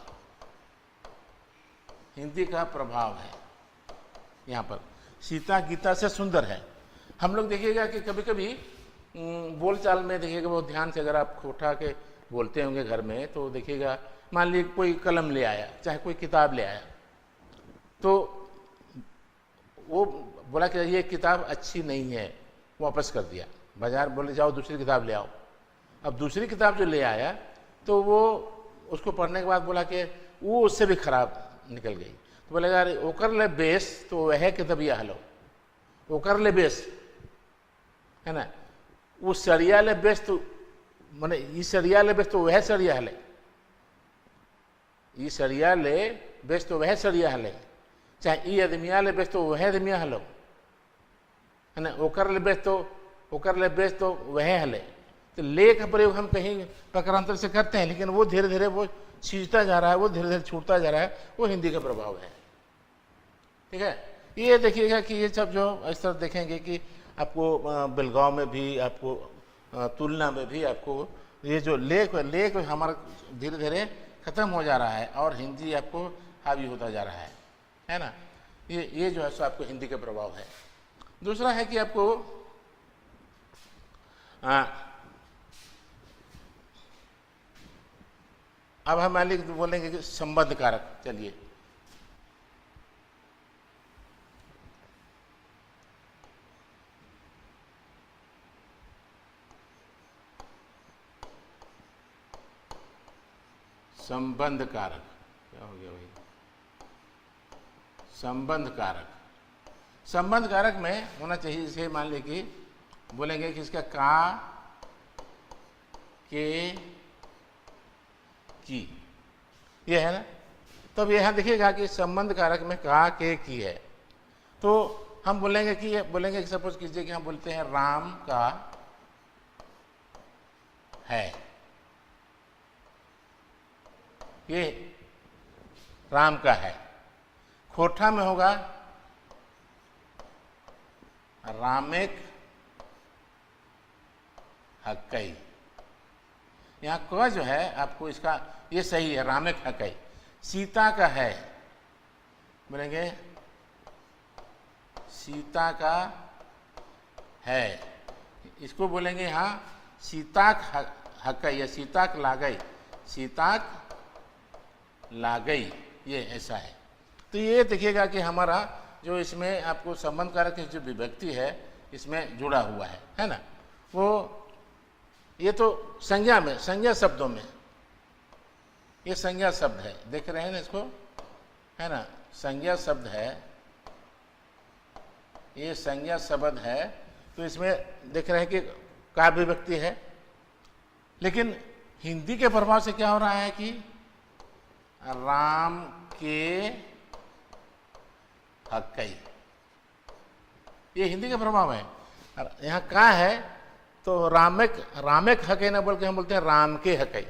हिंदी का प्रभाव है यहाँ पर। सीता गीता से सुंदर है। हम लोग देखिएगा कि कभी कभी बोलचाल में देखिएगा बहुत ध्यान से, अगर आप उठा के बोलते होंगे घर में तो देखिएगा, मान लीजिए कोई कलम ले आया, चाहे कोई किताब ले आया, तो वो बोला कि ये किताब अच्छी नहीं है, वापस कर दिया, बाजार बोले जाओ दूसरी किताब ले आओ। अब दूसरी किताब जो ले आया तो वो उसको पढ़ने के बाद बोला कि वो उससे भी खराब निकल गई, तो बोलेगा अरे ओकर ले बेस तो वह किताबिया हलो, ओकर ले बेस है ना, वो सरिया ले बेस तो मैंने ये सरिया ले बेस तो वह सरिया हले, ये सरिया ले बेस तो वह सरिया हले, चाहे ये आदमिया ले बेस तो वह आदमिया हलो, है ना, ओकर ले बेस तो वह हले। तो ले का प्रयोग हम कहीं प्रकारांतर से करते हैं, लेकिन वो धीरे धीरे वो छींचता जा रहा है, वो धीरे धीरे छूटता जा रहा है, वो हिंदी का प्रभाव है। ठीक है, ये देखिएगा कि ये सब जो इस तरह देखेंगे कि आपको बेलगांव में भी, आपको तुलना में भी आपको ये जो लेख हमारा धीरे धीरे खत्म हो जा रहा है और हिंदी आपको हावी होता जा रहा है ना। ये जो है सो आपको हिंदी का प्रभाव है। दूसरा है कि आपको अब हम मालिक बोलेंगे कि संबंध कारक। चलिए संबंध कारक, क्या हो गया भाई, संबंध कारक। संबंध कारक में होना चाहिए, जैसे मान लीजिए कि बोलेंगे कि इसका का के की, ये है ना। तब यहाँ देखिएगा कि संबंध कारक में का के की है, तो हम बोलेंगे कि सपोज कीजिए कि हम बोलते हैं राम का है, ये राम का है। खोठा में होगा रामेक हकई। यहाँ क जो है आपको इसका ये सही है, रामेक हकई। सीता का है, बोलेंगे सीता का है, इसको बोलेंगे यहाँ सीताक हकई या सीताक लागई, सीताक लागई, ये ऐसा है। तो ये देखिएगा कि हमारा जो इसमें आपको संबंध कारक की जो विभक्ति है इसमें जुड़ा हुआ है ना। वो ये तो संज्ञा में, संज्ञा शब्दों में, ये संज्ञा शब्द है, देख रहे हैं ना इसको, है ना, संज्ञा शब्द है, ये संज्ञा शब्द है। तो इसमें देख रहे हैं कि का विभक्ति है, लेकिन हिंदी के प्रभाव से क्या हो रहा है कि राम के हकई, ये हिंदी का प्रभाव है। यहाँ का है तो रामेक हकई ना बोल के हम बोलते हैं राम के हकई।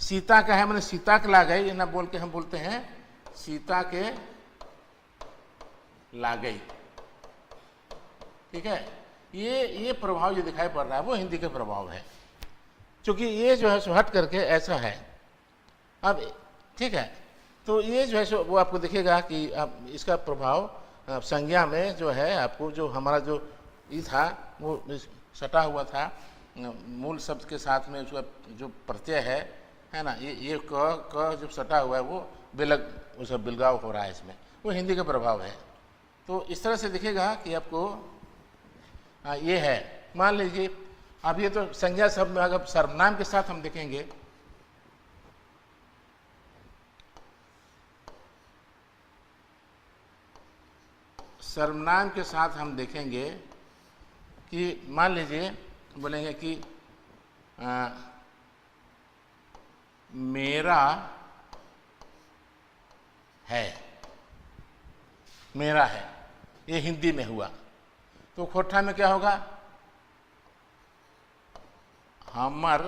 सीता का है मैंने सीता के ला गई ना बोल के हम बोलते हैं सीता के ला गई। ठीक है, ये प्रभाव जो दिखाई पड़ रहा है वो हिंदी का प्रभाव है, क्योंकि ये जो है सो हट करके ऐसा है। अब ठीक है, तो ये जो है सो वो आपको दिखेगा कि अब इसका प्रभाव संज्ञा में जो है, आपको जो हमारा जो ये था वो सटा हुआ था मूल शब्द के साथ में, उसका जो प्रत्यय है ना, ये क जब सटा हुआ है वो बिलग, उसका बिलगाव हो रहा है इसमें, वो हिंदी का प्रभाव है। तो इस तरह से दिखेगा कि आपको ये है। मान लीजिए अब ये तो संज्ञा शब्द में अगर सर्वनाम के साथ हम देखेंगे, सर्वनाम के साथ हम देखेंगे कि मान लीजिए बोलेंगे कि मेरा है, मेरा है, ये हिंदी में हुआ। तो खोठा में क्या होगा? हमर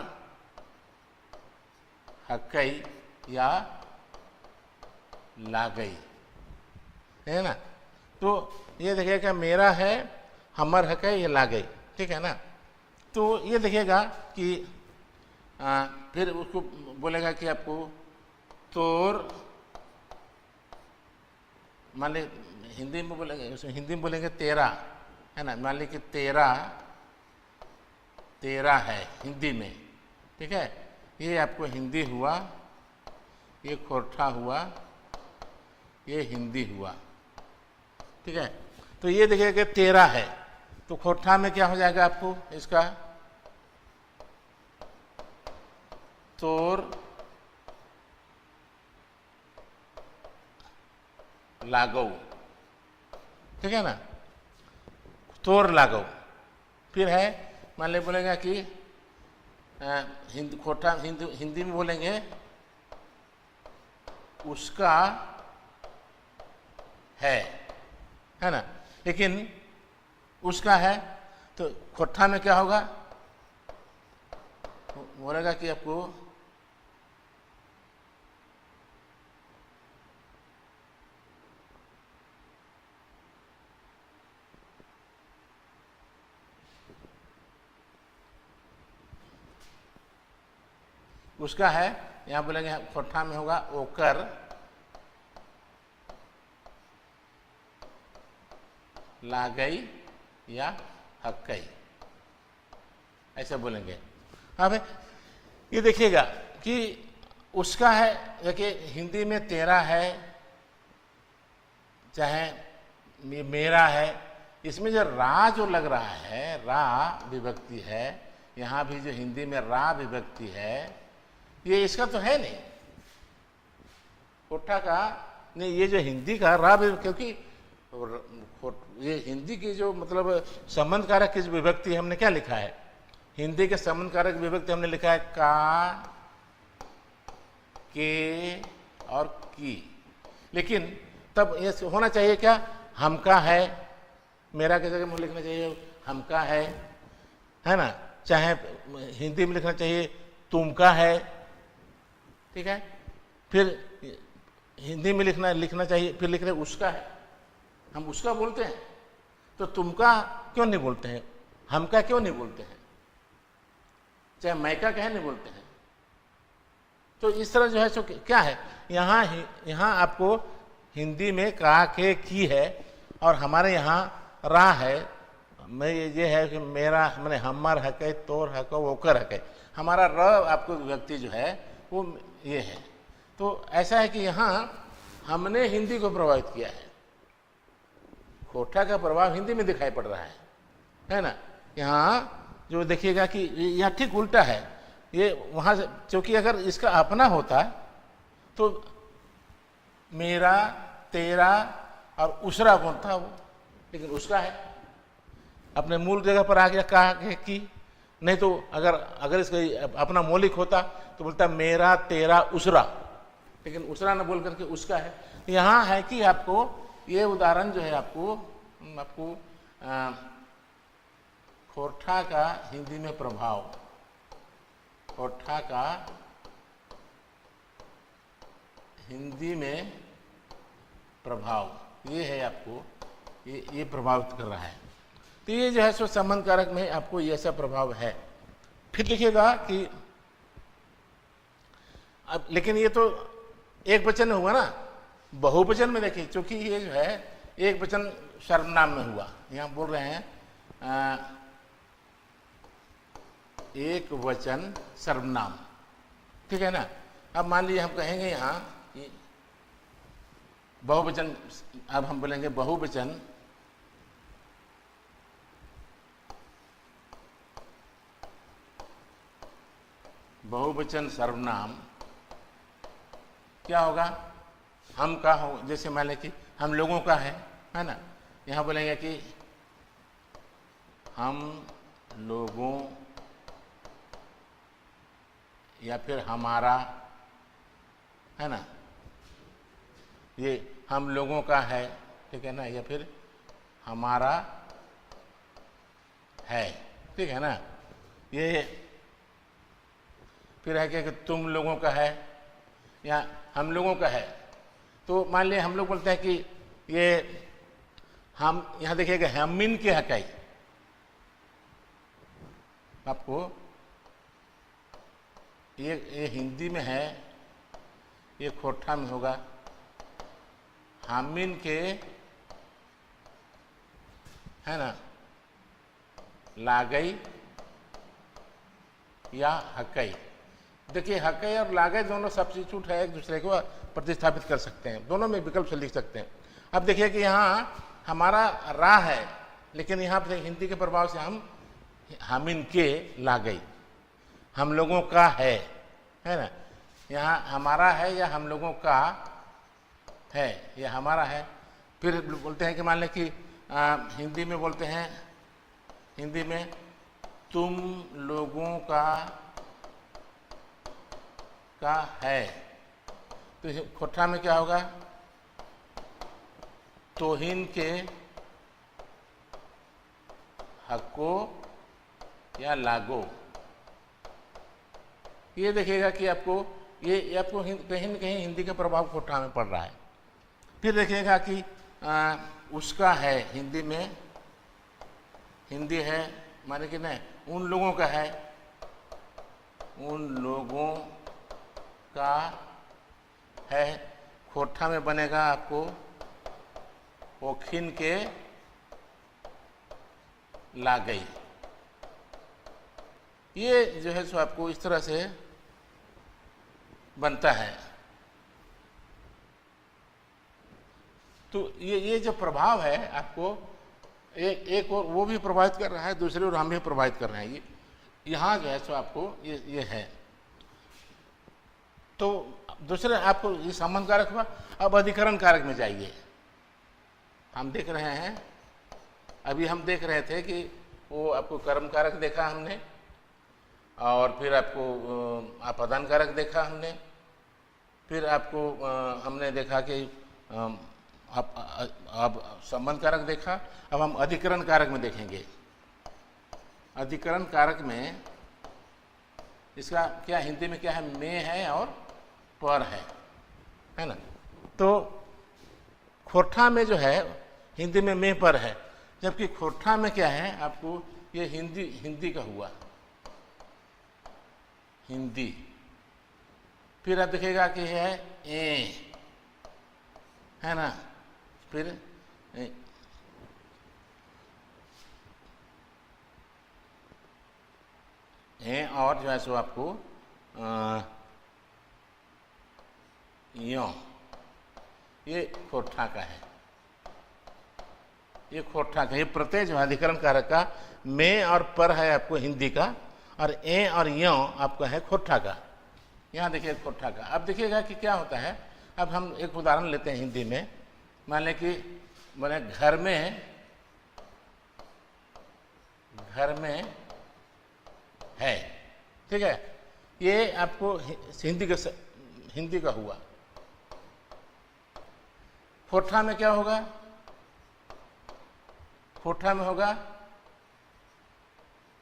हकई या लागई, है ना। तो ये देखिएगा मेरा है, हमर हकई या लागई, ठीक है ना। तो ये देखिएगा कि फिर उसको बोलेगा कि आपको तोर, मान ली हिंदी में बोलेंगे, उसमें हिंदी में बोलेंगे तेरा, है ना। मान ली कि तेरा, तेरा है हिंदी में, ठीक है। ये आपको हिंदी हुआ, ये खोरठा हुआ, ये हिंदी हुआ, ठीक है। तो ये देखिए कि तेरा है, तो खोरठा में क्या हो जाएगा आपको इसका? तोर लागो, ठीक है ना, तोर लागो। फिर है मान ले बोलेगा कि खोठा हिंदी में बोलेंगे उसका है ना। लेकिन उसका है तो खोठा में क्या होगा? बोलेगा कि आपको उसका है, यहां बोलेंगे खोठा में होगा ओकर, लागई या हक्कई, ऐसे बोलेंगे। अब ये देखिएगा कि उसका है, देखिए हिंदी में तेरा है चाहे मेरा है, इसमें जो रा जो लग रहा है, रा विभक्ति है, यहाँ भी जो हिंदी में रा विभक्ति है, ये इसका तो है नहीं, कोठा का नहीं, ये जो हिंदी का रा, क्योंकि ये हिंदी की जो मतलब संबंध कारक की विभक्ति हमने क्या लिखा है? हिंदी के संबंध कारक विभक्ति हमने लिखा है का, के और की। लेकिन तब ये होना चाहिए क्या? हमका है, मेरा की जगह में लिखना चाहिए हमका है ना। चाहे हिंदी में लिखना चाहिए तुमका है, ठीक है। फिर हिंदी में लिखना चाहिए, फिर लिख रहे उसका है, हम उसका बोलते हैं, तो तुमका क्यों नहीं बोलते हैं, हमका क्यों नहीं बोलते हैं, चाहे मैका कहे नहीं बोलते हैं। तो इस तरह जो है सो क्या है, यहाँ आपको हिंदी में का, के, की है, और हमारे यहाँ रा है। मैं ये है कि मेरा मैंने हमर हके, तोर हको, ओकर हके, हमारा र आपको व्यक्ति जो है वो ये है। तो ऐसा है कि यहाँ हमने हिंदी को प्रभावित किया है, कोठा का प्रभाव हिंदी में दिखाई पड़ रहा है ना। यहाँ जो देखिएगा कि यहाँ ठीक उल्टा है, ये वहाँ से, क्योंकि अगर इसका अपना होता तो मेरा, तेरा और उसरा कौन था वो, लेकिन उसका है, अपने मूल जगह पर आ गया कहा कि। नहीं तो अगर इसका अपना मौलिक होता तो बोलता मेरा, तेरा, उसरा, लेकिन उसरा न बोल करके उसका है। यहाँ है कि आपको ये उदाहरण जो है आपको खोरठा का हिंदी में प्रभाव, खोरठा का हिंदी में प्रभाव ये है, आपको ये प्रभावित कर रहा है। तो ये जो है सो संबंध कारक में आपको ये ऐसा प्रभाव है। फिर देखिएगा कि अब लेकिन ये तो एक वचन में हुआ ना, बहुवचन में देखिए, क्योंकि ये जो है एक वचन सर्वनाम में हुआ, यहाँ बोल रहे हैं एक वचन सर्वनाम, ठीक है ना। अब मान लीजिए हम कहेंगे यहाँ बहुवचन, अब हम बोलेंगे बहुवचन बहुवचन सर्वनाम क्या होगा? हम का हो, जैसे मान लें कि हम लोगों का है ना, यहाँ बोलेंगे कि हम लोगों, या फिर हमारा, है ना, ये हम लोगों का है, ठीक है ना, या फिर हमारा है, ठीक है ना। ये फिर है क्या कि तुम लोगों का है या हम लोगों का है। तो मान लिया हम लोग बोलते हैं कि ये हम, यहाँ देखिएगा हमिन के हकाई, आपको ये हिंदी में है, ये खोठा में होगा हामिन के, है ना, लागई या हकई। देखिए हकई और लागई दोनों सब्स्टिट्यूट है, एक दूसरे को प्रतिस्थापित कर सकते हैं, दोनों में विकल्प से लिख सकते हैं। अब देखिए कि यहाँ हमारा रा है, लेकिन यहाँ पे हिंदी के प्रभाव से हम हामिन के लागई, हम लोगों का है ना, यहाँ हमारा है या हम लोगों का है, या हमारा है। फिर बोलते हैं कि मान लें कि हिंदी में बोलते हैं, हिंदी में तुम लोगों का है, तो खोठा में क्या होगा? तोहिन के हको या लागो। ये देखिएगा कि आपको ये आपको कहीं न कहीं हिंदी का प्रभाव खोठा में पड़ रहा है। फिर देखिएगा कि उसका है, हिंदी में, हिंदी है माने कि नहीं, उन लोगों का है, उन लोगों का है, खोठा में बनेगा आपको ओखिन के लागई। ये जो है सो आपको इस तरह से बनता है। तो ये जो प्रभाव है आपको एक और वो भी प्रभावित कर रहा है, दूसरे और हम भी प्रभावित कर रहे हैं। ये यहाँ जो है सो आपको ये है। तो दूसरे आपको ये संबंध कारक हुआ। अब अधिकरण कारक में जाइए। हम देख रहे हैं, अभी हम देख रहे थे कि वो आपको कर्म कारक देखा हमने, और फिर आपको आपादान कारक देखा हमने, फिर आपको हमने देखा कि अब संबंध कारक देखा। अब हम अधिकरण कारक में देखेंगे। अधिकरण कारक में इसका क्या हिंदी में क्या है? में है और पर है ना। तो खोठा में जो है हिंदी में पर है, जबकि खोठा में क्या है आपको, ये हिंदी का हुआ, हिंदी। फिर आप देखिएगा कि है है ना, फिर और जो है सो आपको यो, ये खोठा का है, ये खोठा का। ये प्रत्यय जो है अधिकरण कारक का में और पर है आपको हिंदी का, और ए और यो आपका है खोठा का। यहाँ देखिए खोठा का। अब देखिएगा कि क्या होता है। अब हम एक उदाहरण लेते हैं हिंदी में। मान लें कि बोले घर में है, ठीक है। ये आपको हिंदी का हुआ। खोठा में क्या होगा? खोठा में होगा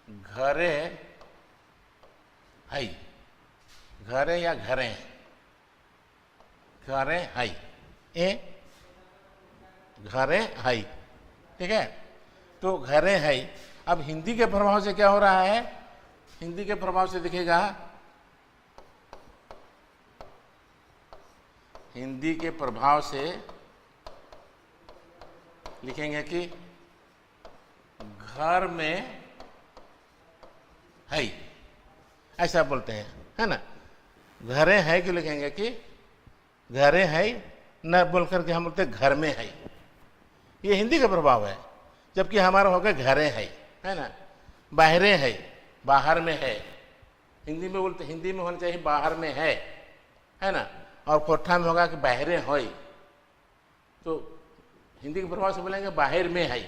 घरे है, घरे या घरे, घरे है, घरे है, ठीक है। तो घरे है। अब हिंदी के प्रभाव से क्या हो रहा है? हिंदी के प्रभाव से दिखेगा, हिंदी के प्रभाव से लिखेंगे कि घर में है, ऐसा बोलते हैं, है ना। घरे है कि लिखेंगे कि घरे है न बोल करके हम बोलते घर में है, ये हिंदी का प्रभाव है। जबकि हमारा होगा घरे है ना, बाहरे है, बाहर में है। हिंदी में बोलते, हिंदी में होना चाहिए बाहर में है ना, और कोठा में होगा कि बाहरे है। तो हिंदी के प्रभाव से बोलेंगे बाहर में है।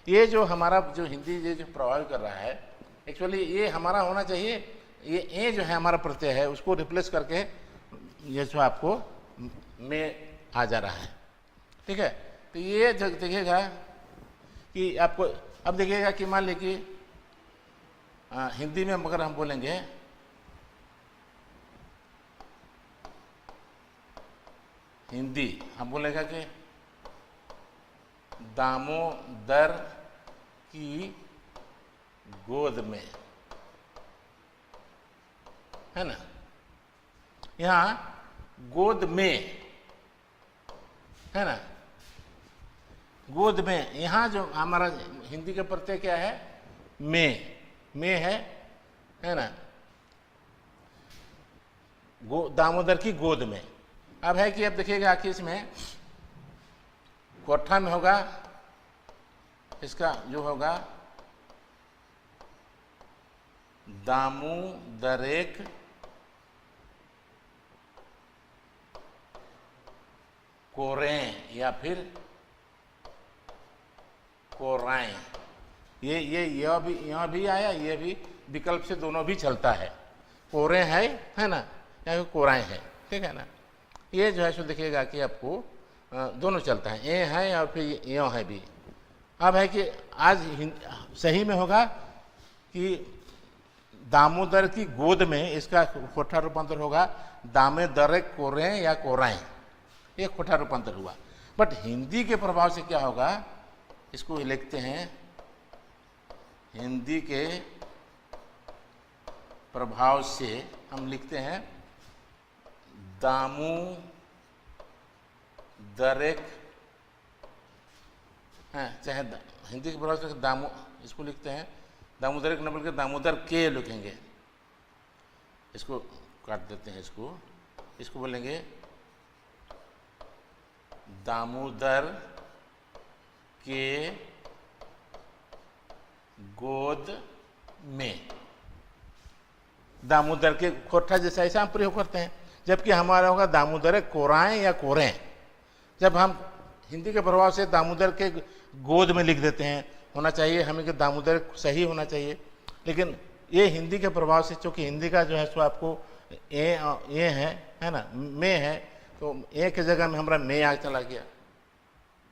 ये जो हमारा जो हिंदी ये जो प्रभाव कर रहा है, एक्चुअली ये हमारा होना चाहिए, ये जो है हमारा प्रत्यय है उसको रिप्लेस करके ये जो आपको में आ जा रहा है। ठीक है, तो ये जब देखिएगा कि आपको, अब देखिएगा कि मान लीजिए हिंदी में अगर हम बोलेंगे हिंदी, हम बोलेगा कि दामोदर की गोद में, है ना। यहाँ गोद में है ना, गोद में, यहाँ जो हमारा हिंदी का प्रत्यय क्या है, में है ना, दामोदर की गोद में। अब है कि अब देखिएगा कि इसमें कोठा में होगा, इसका जो होगा दामोदरेक कोरें या फिर कोराएं। ये यह भी आया, ये भी विकल्प से दोनों भी चलता है। कोरें है ना, या फिर कोराएं है, ठीक है ना। ये जो है सो देखिएगा कि आपको दोनों चलता है, ए है और फिर यो है भी। अब है कि आज सही में होगा कि दामोदर की गोद में, इसका कोठा रूपांतर होगा दामोदर कोरें या कोराएं, ये कोठा रूपांतर हुआ। बट हिंदी के प्रभाव से क्या होगा, इसको लिखते हैं, हिंदी के प्रभाव से हम लिखते हैं दामोदरेक, हैं चाहे हिंदी के प्रभाव से इसको लिखते हैं दामोदरेक न बोल के दामोदर के लिखेंगे। इसको काट देते हैं, इसको बोलेंगे दामोदर के गोद में। दामोदर के कोठा जैसा ऐसा हम प्रयोग करते हैं, जबकि हमारा होगा दामोदर कोराएं या कोरें। जब हम हिंदी के प्रभाव से दामोदर के गोद में लिख देते हैं, होना चाहिए हमें कि दामोदर सही होना चाहिए, लेकिन ये हिंदी के प्रभाव से, चूँकि हिंदी का जो है सो आपको ये है ना, में है, तो ए के जगह में हमारा में आग चला गया,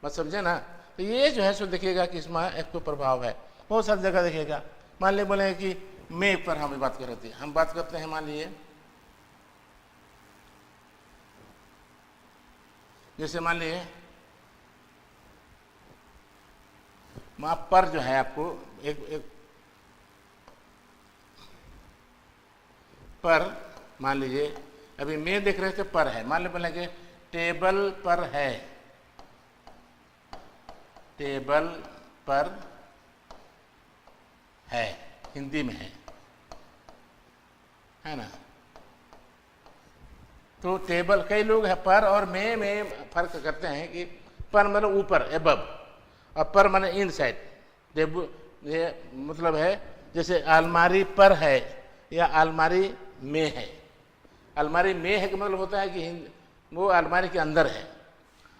बस समझे ना। तो ये जो है सो देखिएगा कि इसमें एक तो प्रभाव है। बहुत सारी जगह देखिएगा, मान लीजिए बोले कि में पर हम बात कर रहे थे, हम बात करते हैं, मान लीजिए जैसे मान लीजिए वहाँ पर जो है आपको एक पर, मान लीजिए अभी मैं देख रहे थे पर है, मान लीजिए बोलेंगे टेबल पर है, टेबल पर है, हिंदी में है ना। तो टेबल, कई लोग है पर और में फर्क करते हैं कि पर मतलब ऊपर, एबव, और पर माने इन साइड। टेबल ये मतलब है जैसे अलमारी पर है या अलमारी में है। अलमारी में है का मतलब होता है कि वो अलमारी के अंदर है,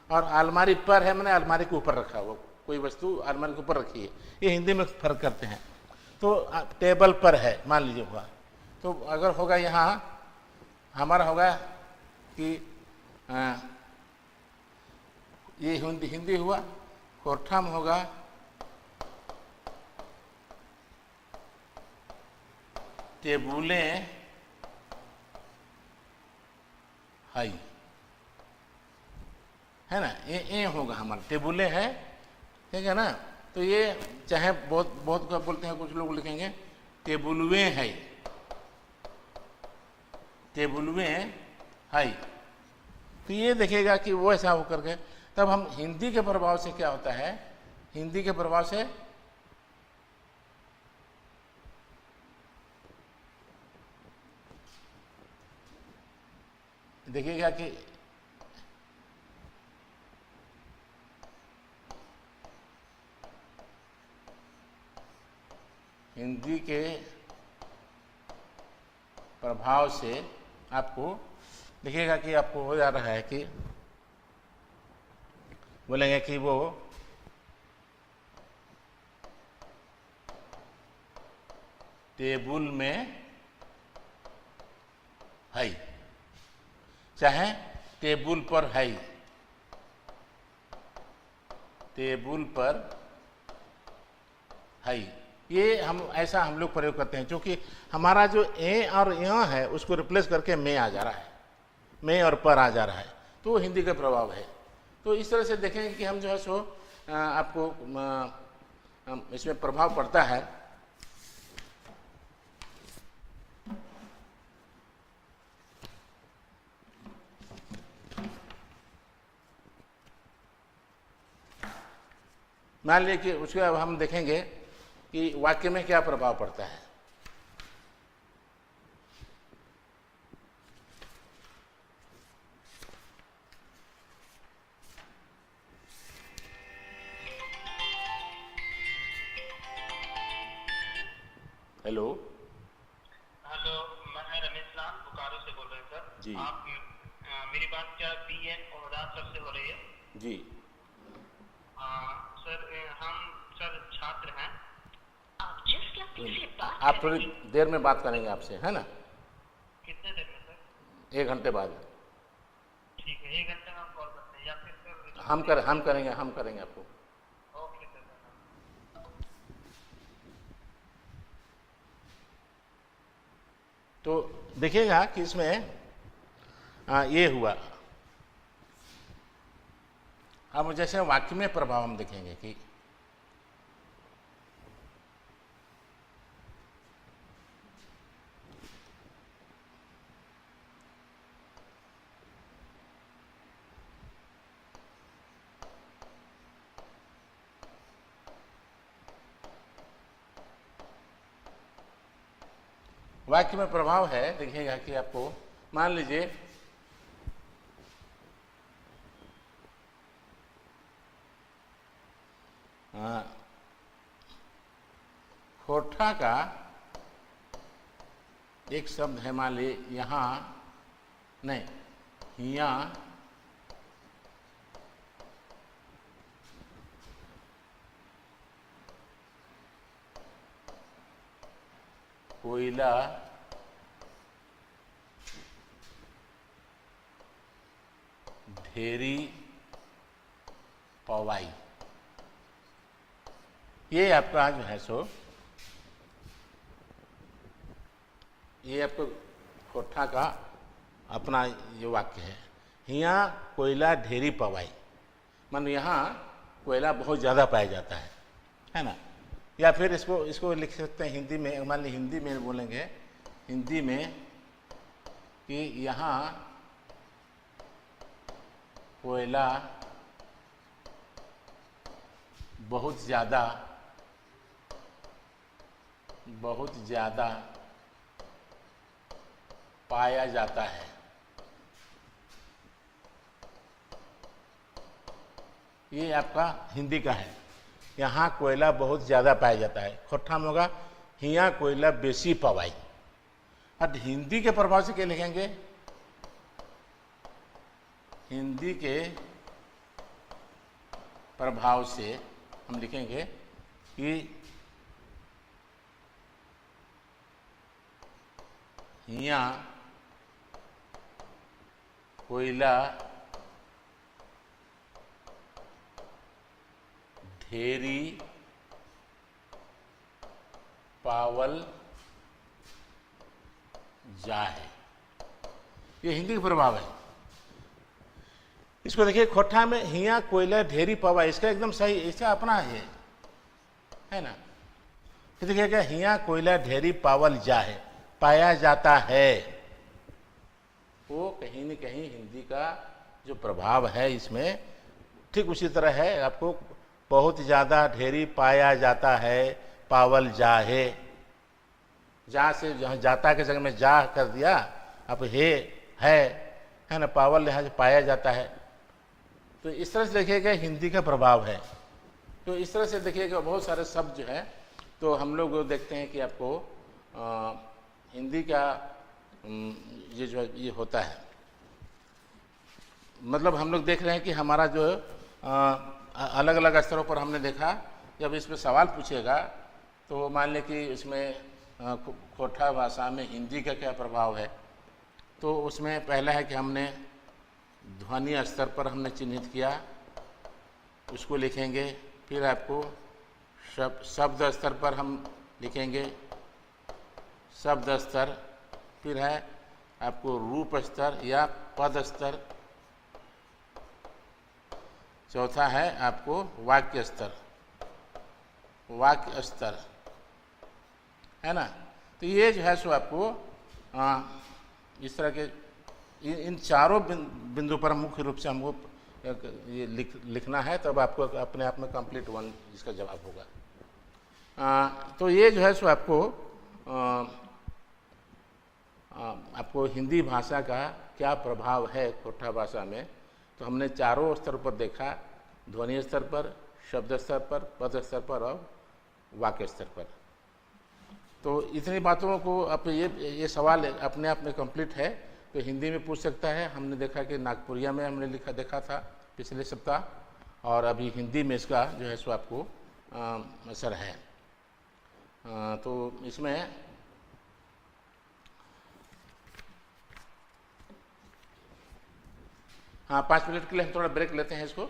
और अलमारी पर है माने अलमारी के ऊपर रखा हुआ कोई वस्तु अलमारी के ऊपर रखी है। ये हिंदी में फर्क करते हैं। तो टेबल पर है मान लीजिए होगा, तो अगर होगा यहाँ हमारा होगा कि ये हिंदी हुआ, कोठा में होगा टेबुलें हाई, है ना, ये होगा हमारा टेबुलें है, ठीक है ना। तो ये चाहे बहुत का बोलते हैं, कुछ लोग लिखेंगे टेबुलवे है, टेबुलवे हाई। तो ये देखिएगा कि वो ऐसा होकर के, तब हम हिंदी के प्रभाव से क्या होता है, हिंदी के प्रभाव से देखिएगा कि हिंदी के प्रभाव से आपको दिखेगा कि आपको हो जा रहा है कि बोलेंगे कि वो टेबुल में है, चाहे टेबुल पर है, टेबुल पर है। ये हम लोग प्रयोग करते हैं, क्योंकि हमारा जो ए और य है उसको रिप्लेस करके में आ जा रहा है, में और पर आ जा रहा है, तो हिंदी का प्रभाव है। तो इस तरह से देखेंगे कि हम जो है सो आपको इसमें प्रभाव पड़ता है। मान लीजिए कि उसके अब हम देखेंगे कि वाक्य में क्या प्रभाव पड़ता है। हेलो हेलो, मैं रमेश लाल बोकारो से बोल रहे हैं सर जी। आप मेरी बात क्या BN ओहदा सर से हो रही है? जी सर हम सर छात्र हैं। आप जिस व्यक्ति से बात आप थोड़ी देर में बात करेंगे आपसे, है ना? कितने देर में सर? 1 घंटे बाद। ठीक है, 1 घंटे में हम कॉल करते हैं या फिर सर हम करेंगे आपको। Okay sir. तो देखिएगा कि इसमें ये हुआ। अब जैसे वाक्य में प्रभाव हम देखेंगे कि वाक्य में प्रभाव है। देखिएगा कि आपको मान लीजिए कोठा का एक शब्द है, मान लीजिए यहाँ नहीं, हियाँ कोयला ढेरी पवाई। ये आपका जो है सो ये आपको कोठा का अपना ये वाक्य है। यहाँ कोयला ढेरी पवाई, मान यहाँ कोयला बहुत ज़्यादा पाया जाता है ना? या फिर इसको लिख सकते हैं हिंदी में। मान ली हिंदी में बोलेंगे, हिंदी में कि यहाँ कोयला बहुत ज़्यादा पाया जाता है। ये आपका हिंदी का है, यहाँ कोयला बहुत ज़्यादा पाया जाता है। खोट्ठा में होगा हियाँ कोयला बेसी पवाई। अब हिंदी के प्रभाव से क्या लिखेंगे? हिंदी के प्रभाव से हम लिखेंगे कि हियाँ कोयला ढेरी पावल जाए। ये हिंदी का प्रभाव है। इसको देखिए, खोठा में हिया कोयला ढेरी पावा, इसका एकदम सही, इसका अपना है ना? फिर देखिएगा हिया कोयला ढेरी पावल जाए, पाया जाता है। वो कहीं न कहीं हिंदी का जो प्रभाव है इसमें ठीक उसी तरह है। आपको बहुत ज़्यादा ढेरी पाया जाता है, पावल जाहे, जा से जहाँ जाता के जगह में जा कर दिया, अब है ना? पावल यहाँ से पाया जाता है। तो इस तरह से देखिएगा हिंदी का प्रभाव है। तो इस तरह से देखिएगा बहुत सारे शब्द जो है तो हम लोग देखते हैं कि आपको हिंदी का ये जो ये होता है, मतलब हम लोग देख रहे हैं कि हमारा जो अलग अलग स्तरों पर हमने देखा, जब इसमें सवाल पूछेगा तो मान लें कि इसमें खोटा भाषा में हिंदी का क्या प्रभाव है, तो उसमें पहला है कि हमने ध्वनि स्तर पर हमने चिन्हित किया, उसको लिखेंगे। फिर आपको शब्द स्तर पर हम लिखेंगे, शब्द स्तर। फिर है आपको रूप स्तर या पद स्तर। चौथा है आपको वाक्य स्तर, वाक्य स्तर, है ना। तो ये जो है सो आपको इस तरह के इन चारों बिंदु पर मुख्य रूप से हमको ये लिखना है, तब आपको अपने आप में कंप्लीट वन इसका जवाब होगा। तो ये जो है सो आपको हिंदी भाषा का क्या प्रभाव है खोटा भाषा में, तो हमने चारों स्तर पर देखा, ध्वनि स्तर पर, शब्द स्तर पर, पद स्तर पर और वाक्य स्तर पर। तो इतनी बातों को अब ये सवाल अपने आप में कंप्लीट है, तो हिंदी में पूछ सकता है। हमने देखा कि नागपुरिया में हमने देखा था पिछले सप्ताह, और अभी हिंदी में इसका जो है सो आपको असर है। तो इसमें हाँ 5 मिनट के लिए हम थोड़ा ब्रेक लेते हैं इसको।